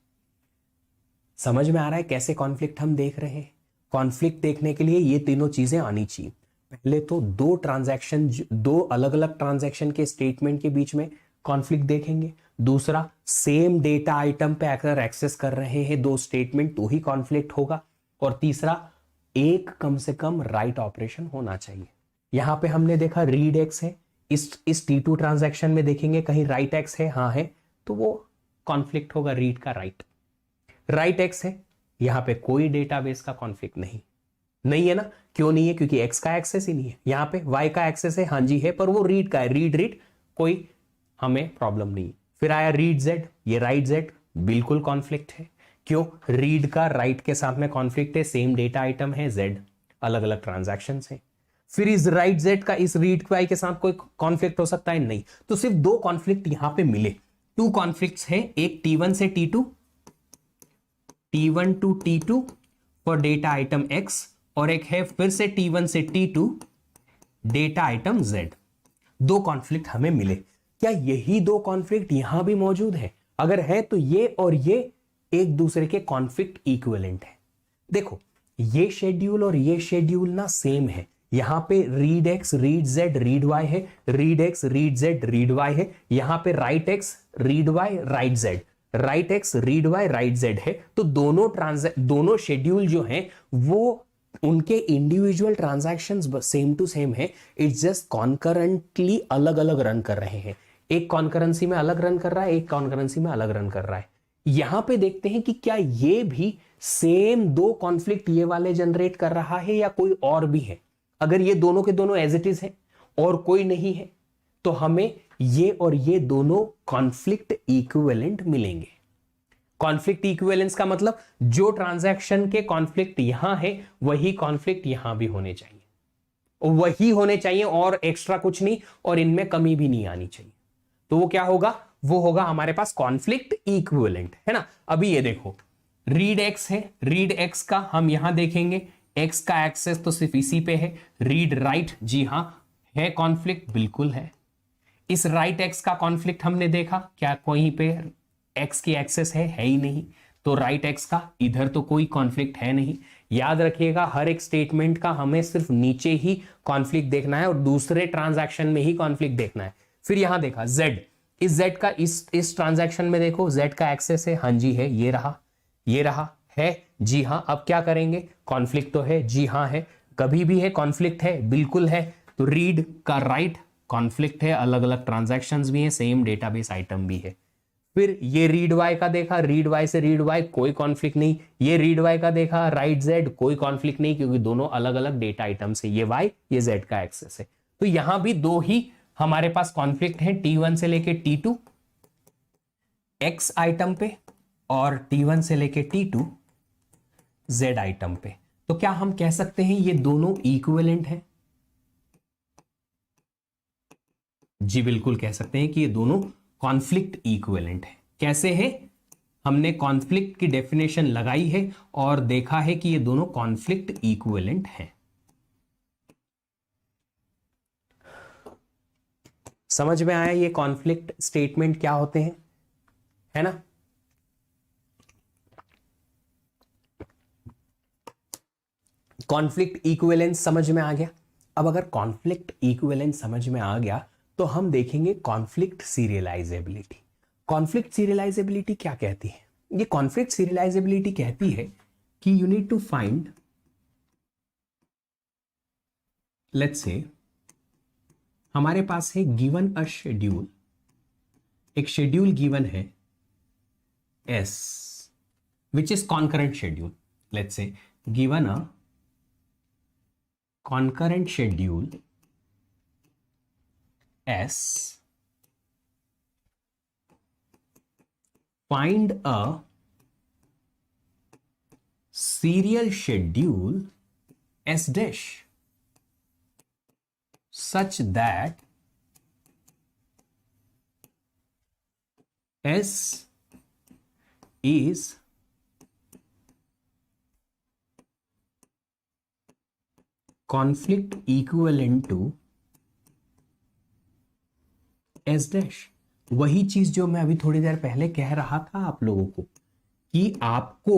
समझ में आ रहा है कैसे कॉन्फ्लिक्ट हम देख रहे हैं? कॉन्फ्लिक्ट देखने के लिए ये तीनों चीजें आनी चाहिए। पहले तो दो ट्रांजैक्शन, दो अलग अलग ट्रांजैक्शन के स्टेटमेंट के बीच में कॉन्फ्लिक्ट देखेंगे। दूसरा, सेम डेटा आइटम पे अगर एक्सेस कर रहे हैं दो स्टेटमेंट तो ही कॉन्फ्लिक्ट होगा। और तीसरा, एक कम से कम राइट ऑपरेशन होना चाहिए। यहां पे हमने देखा रीड एक्स है, इस T2 ट्रांजैक्शन में देखेंगे कहीं राइट एक्स है, हाँ है, तो वो कॉन्फ्लिक्ट होगा रीड का राइट। राइट एक्स है, यहां पे कोई डेटाबेस का कॉन्फ्लिक्ट नहीं है ना। क्यों नहीं है? क्योंकि एक्स का एक्सेस ही नहीं है। यहां पे वाई का एक्सेस है, हाँ जी है, पर वो रीड का है, रीड रीड कोई हमें प्रॉब्लम नहीं। फिर आया रीड जेड, ये राइट जेड, बिल्कुल कॉन्फ्लिक्ट है। क्यों? रीड का राइट के साथ में कॉन्फ्लिक्ट है, सेम डेटा आइटम है जेड, अलग अलग ट्रांजैक्शन है। फिर इस राइट जेड का इस रीड वाई के साथ कोई कॉन्फ्लिक्ट हो सकता है? नहीं। तो सिर्फ दो कॉन्फ्लिक्ट यहां पे मिले, टू कॉन्फ्लिक्ट्स है, एक T1 से T2, T1 to T2 for data item X, और एक है फिर से T1 से T2 डेटा आइटम Z। दो कॉन्फ्लिक्ट हमें मिले। क्या यही दो कॉन्फ्लिक्ट यहां भी मौजूद है? अगर है तो ये और ये एक दूसरे के कॉन्फ्लिक्ट इक्विवेलेंट है। देखो ये शेड्यूल और ये शेड्यूल ना सेम है। यहां पे read X read Z read Y है, read X read Z read Y है। यहां पे write X read Y write Z, write X read Y write Z है। तो दोनों शेड्यूल जो हैं वो उनके individual transactions same to same है, इट्स जस्ट कॉन्करेंटली अलग अलग रन कर रहे हैं। एक कॉन्करेंसी में अलग रन कर रहा है, एक कॉन्करेंसी में अलग रन कर रहा है। यहां पे देखते हैं कि क्या ये भी सेम दो कॉन्फ्लिक्ट ये वाले जनरेट कर रहा है या कोई और भी है। अगर ये दोनों के दोनों एज इट इज है और कोई नहीं है तो हमें ये और ये दोनों कॉन्फ्लिक्ट इक्विवेलेंट मिलेंगे। कॉन्फ्लिक्ट इक्विवेलेंस का मतलब जो ट्रांजैक्शन के कॉन्फ्लिक्ट यहां है वही कॉन्फ्लिक्ट यहां भी होने चाहिए, वही होने चाहिए और एक्स्ट्रा कुछ नहीं, और इनमें कमी भी नहीं आनी चाहिए। तो वो क्या होगा? वो होगा हमारे पास कॉन्फ्लिक्ट इक्विवेलेंट, है ना। अभी ये देखो रीड एक्स है, रीड एक्स का हम यहां देखेंगे एक्स का एक्सेस तो सिर्फ इसी पे है। रीड राइट, जी हां है कॉन्फ्लिक्ट, बिल्कुल है। इस राइट एक्स का कॉन्फ्लिक्ट हमने देखा, क्या कहीं पे एक्स की एक्सेस है ही नहीं। तो राइट एक्स का इधर तो कोई कॉन्फ्लिक्ट है नहीं। याद रखिएगा हर एक स्टेटमेंट का हमें सिर्फ नीचे ही कॉन्फ्लिक्ट देखना है और दूसरे ट्रांजैक्शन में ही कॉन्फ्लिक्ट देखना है। फिर यहां देखा जेड, इस जेड का इस ट्रांजैक्शन में देखो जेड का एक्सेस है, हाँ जी है, ये रहा है, जी हाँ। अब क्या करेंगे? कॉन्फ्लिक्ट तो है, जी हाँ है, कभी भी है कॉन्फ्लिक्ट है, बिल्कुल है। तो रीड का राइट कॉन्फ्लिक्ट है, अलग अलग ट्रांजैक्शंस भी है, सेम डेटाबेस आइटम भी है। फिर ये रीड वाई का देखा, रीड वाई से रीड वाई कोई कॉन्फ्लिक्ट नहीं। ये रीड वाई का देखा, राइट जेड कोई कॉन्फ्लिक्ट नहीं, क्योंकि दोनों अलग अलग डेटा आइटम्स है, ये वाई ये जेड का एक्सेस है। तो यहां भी दो ही हमारे पास कॉन्फ्लिक्ट है, T1 से लेके T2 एक्स आइटम पे और T1 से लेके T2 जेड आइटम पे। तो क्या हम कह सकते हैं ये दोनों इक्विवेलेंट हैं? जी बिल्कुल कह सकते हैं कि ये दोनों कॉन्फ्लिक्ट इक्विवेलेंट है। कैसे है? हमने कॉन्फ्लिक्ट की डेफिनेशन लगाई है और देखा है कि ये दोनों कॉन्फ्लिक्ट इक्विवेलेंट हैं। समझ में आया ये कॉन्फ्लिक्ट स्टेटमेंट क्या होते हैं, है ना। कॉन्फ्लिक्ट इक्विवेलेंस समझ में आ गया। अब अगर कॉन्फ्लिक्ट इक्विवेलेंस समझ में आ गया तो हम देखेंगे कॉन्फ्लिक्ट सीरियलाइजेबिलिटी। कॉन्फ्लिक्ट सीरियलाइजेबिलिटी क्या कहती है? ये कॉन्फ्लिक्ट सीरियलाइजेबिलिटी कहती है कि you need to find, let's say हमारे पास है गिवन अ शेड्यूल, एक शेड्यूल गिवन है S which is concurrent schedule. Let's say given a concurrent schedule S, find a serial schedule S dash such that S is conflict equivalent to S dash। वही चीज जो मैं अभी थोड़ी देर पहले कह रहा था आप लोगों को कि आपको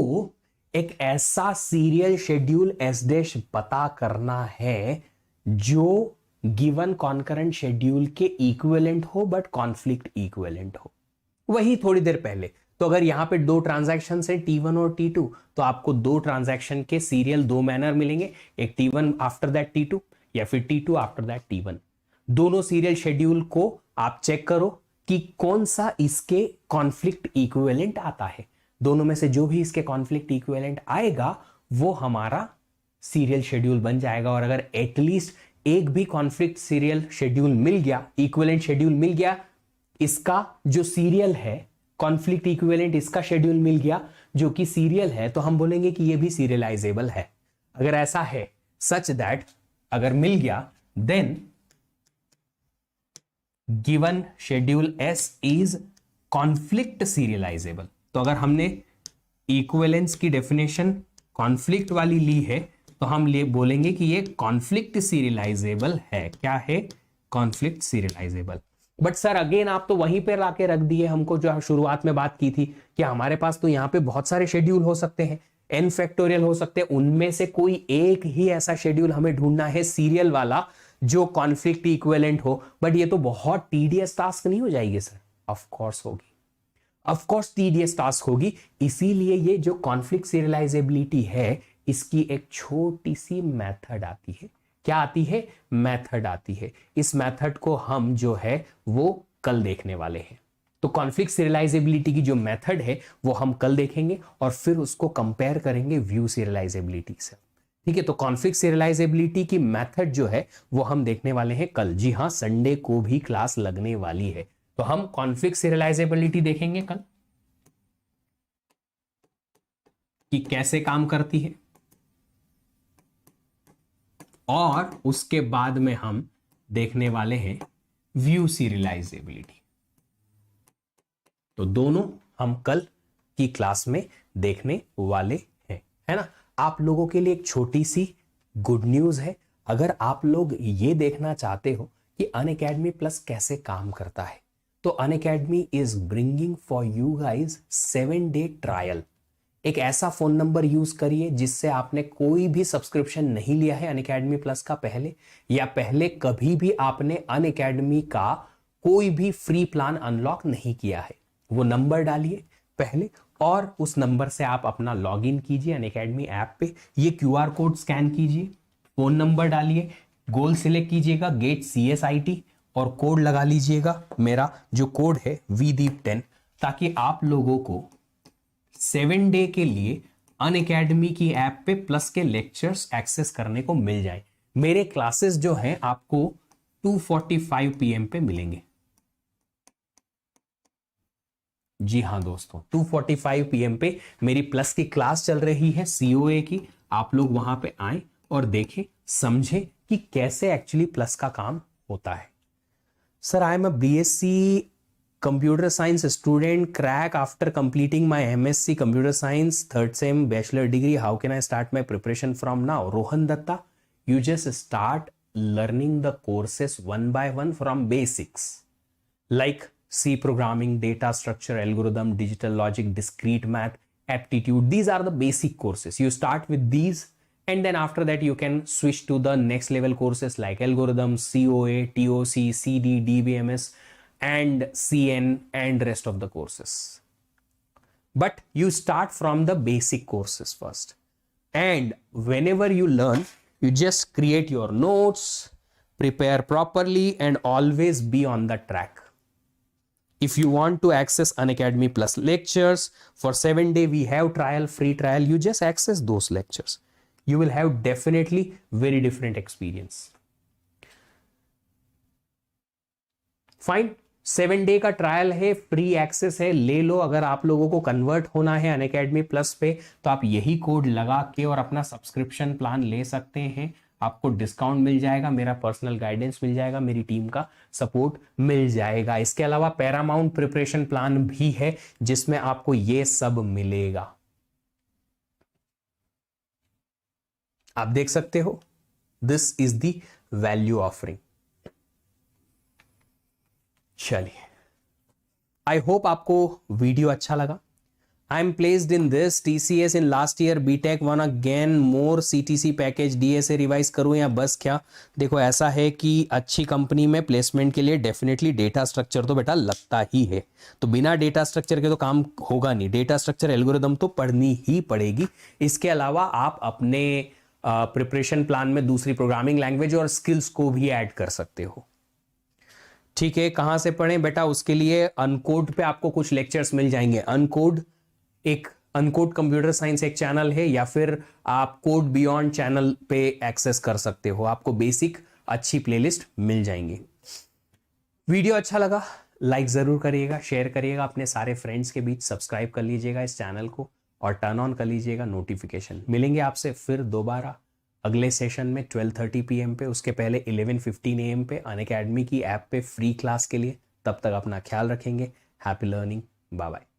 एक ऐसा सीरियल शेड्यूल एस डैश पता करना है जो गिवन कॉन्करेंट शेड्यूल के इक्विवेलेंट हो बट कॉन्फ्लिक्ट इक्विवेलेंट हो। वही थोड़ी देर पहले। तो अगर यहां पे दो ट्रांजैक्शन है T1 और T2, तो आपको दो ट्रांजैक्शन के सीरियल दो मैनर मिलेंगे, एक T1 आफ्टर दैट T2 या फिर T2 आफ्टर दैट T1। दोनों सीरियल शेड्यूल को आप चेक करो कि कौन सा इसके कॉन्फ्लिक्ट इक्विवेलेंट आता है। दोनों में से जो भी इसके कॉन्फ्लिक्ट इक्विवेलेंट आएगा वो हमारा सीरियल शेड्यूल बन जाएगा। और अगर एटलीस्ट एक भी कॉन्फ्लिक्ट सीरियल शेड्यूल मिल गया, इक्विवेलेंट शेड्यूल मिल गया, इसका जो सीरियल है कॉन्फ्लिक्ट इक्विवेलेंट इसका शेड्यूल मिल गया जो कि सीरियल है, तो हम बोलेंगे कि ये भी सीरियलाइजेबल है। अगर ऐसा है सच दैट अगर मिल गया then given schedule S is conflict serialisable. तो अगर हमने इक्विवेलेंस की डेफिनेशन कॉन्फ्लिक्ट वाली ली है तो हम ये बोलेंगे कि ये कॉन्फ्लिक्ट सीरियलाइजेबल है। क्या है? Conflict serialisable. But sir again आप तो वहीं पे लाके रख दिए हमको जो शुरुआत में बात की थी कि हमारे पास तो यहाँ पे बहुत सारे शेड्यूल हो सकते हैं, n फैक्टोरियल हो सकते हैं, उनमें से कोई एक ही ऐसा शेड्यूल हमें ढूंढना है सीरियल वाला जो कॉन्फ्लिक्ट इक्विवेलेंट हो। बट ये तो बहुत टीडियस टास्क नहीं हो जाएगी सर? ऑफ कोर्स होगी, ऑफ कोर्स टीडियस टास्क होगी। इसीलिए ये जो कॉन्फ्लिक्ट सीरियलाइजेबिलिटी है इसकी एक छोटी सी मेथड आती है। क्या आती है? मेथड आती है। इस मेथड को हम जो है वो कल देखने वाले हैं। तो कॉन्फ्लिक्ट सीरियलाइजेबिलिटी की जो मेथड है वो हम कल देखेंगे और फिर उसको कंपेयर करेंगे व्यू सीरियलाइजेबिलिटी से। ठीक है, तो कॉन्फ्लिक्ट सीरियलाइजेबिलिटी की मेथड जो है वो हम देखने वाले हैं कल। जी हाँ, संडे को भी क्लास लगने वाली है, तो हम कॉन्फ्लिक्ट सीरियलाइजेबिलिटी देखेंगे कल कि कैसे काम करती है, और उसके बाद में हम देखने वाले हैं व्यू सीरियलाइजेबिलिटी। तो दोनों हम कल की क्लास में देखने वाले हैं, है ना। आप लोगों के लिए एक छोटी सी गुड न्यूज है। अगर आप लोग ये देखना चाहते हो कि अनअकैडमी प्लस कैसे काम करता है, तो Unacademy is bringing for you guys 7-day trial. एक ऐसा फोन नंबर यूज करिए जिससे आपने कोई भी सब्सक्रिप्शन नहीं लिया है अनअकैडमी प्लस का पहले, या पहले कभी भी आपने अनअकैडमी का कोई भी फ्री प्लान अनलॉक नहीं किया है। वो नंबर डालिए पहले और उस नंबर से आप अपना लॉगिन कीजिए अनअकैडमी ऐप पे। ये QR कोड स्कैन कीजिए, फोन नंबर डालिए, गोल सिलेक्ट कीजिएगा गेट CSIT और कोड लगा लीजिएगा। मेरा जो कोड है VDEEP10, ताकि आप लोगों को 7 डे के लिए अनअकैडमी की ऐप पे प्लस के लेक्चर्स एक्सेस करने को मिल जाए। मेरे क्लासेस जो हैं आपको 2:45 PM पे मिलेंगे। जी हाँ दोस्तों, 2:45 PM पे मेरी प्लस की क्लास चल रही है COA की। आप लोग वहां पे आए और देखें, समझें कि कैसे एक्चुअली प्लस का काम होता है। Sir I am a BSc Computer Science student, crack after completing my MSc Computer Science 3rd sem bachelor degree. How can I start my preparation from now? Rohan Datta, you just start learning the courses one by one from basics like C programming, data structure, algorithm, digital logic, discrete math, aptitude. These are the basic courses. You start with these and then after that you can switch to the next level courses like algorithm, COA, TOC, CD, DBMS and CN and rest of the courses. But you start from the basic courses first, and whenever you learn, you just create your notes, prepare properly and always be on the track. If you want to access Unacademy Plus lectures for 7 day, we have trial, free trial, you just access those lectures. You will have definitely very different experience. Fine, 7 day का trial है, free access है, ले लो। अगर आप लोगों को convert होना है अनअकैडमी प्लस पे तो आप यही कोड लगा के और अपना सब्सक्रिप्शन प्लान ले सकते हैं। आपको डिस्काउंट मिल जाएगा, मेरा पर्सनल गाइडेंस मिल जाएगा, मेरी टीम का सपोर्ट मिल जाएगा। इसके अलावा पैरामाउंट प्रिपरेशन प्लान भी है जिसमें आपको ये सब मिलेगा। आप देख सकते हो, this is the value offering. चलिए, आई होप आपको वीडियो अच्छा लगा। I am placed in this TCS in last year BTech one again more CTC package, DSA revise करूं या बस क्या? देखो, ऐसा है कि अच्छी कंपनी में प्लेसमेंट के लिए डेफिनेटली डेटा स्ट्रक्चर तो बेटा लगता ही है, तो बिना डेटा स्ट्रक्चर के तो काम होगा नहीं। डेटा स्ट्रक्चर एल्गोरिदम तो पढ़नी ही पड़ेगी। इसके अलावा आप अपने प्रिपरेशन प्लान में दूसरी प्रोग्रामिंग लैंग्वेज और स्किल्स को भी ऐड कर सकते हो। ठीक है, कहां से पढ़ें बेटा? उसके लिए अनकोड पे आपको कुछ लेक्चर्स मिल जाएंगे। अनकोड कंप्यूटर साइंस एक चैनल है, या फिर आप कोड बियॉन्ड चैनल पे एक्सेस कर सकते हो। आपको बेसिक अच्छी प्लेलिस्ट मिल जाएंगी। वीडियो अच्छा लगा लाइक जरूर करिएगा, शेयर करिएगा अपने सारे फ्रेंड्स के बीच, सब्सक्राइब कर लीजिएगा इस चैनल को और टर्न ऑन कर लीजिएगा नोटिफिकेशन। मिलेंगे आपसे फिर दोबारा अगले सेशन में 12:30 PM पे, उसके पहले 11:15 AM पे अनअकैडमी की ऐप पे फ्री क्लास के लिए। तब तक अपना ख्याल रखेंगे। Happy learning, bye bye.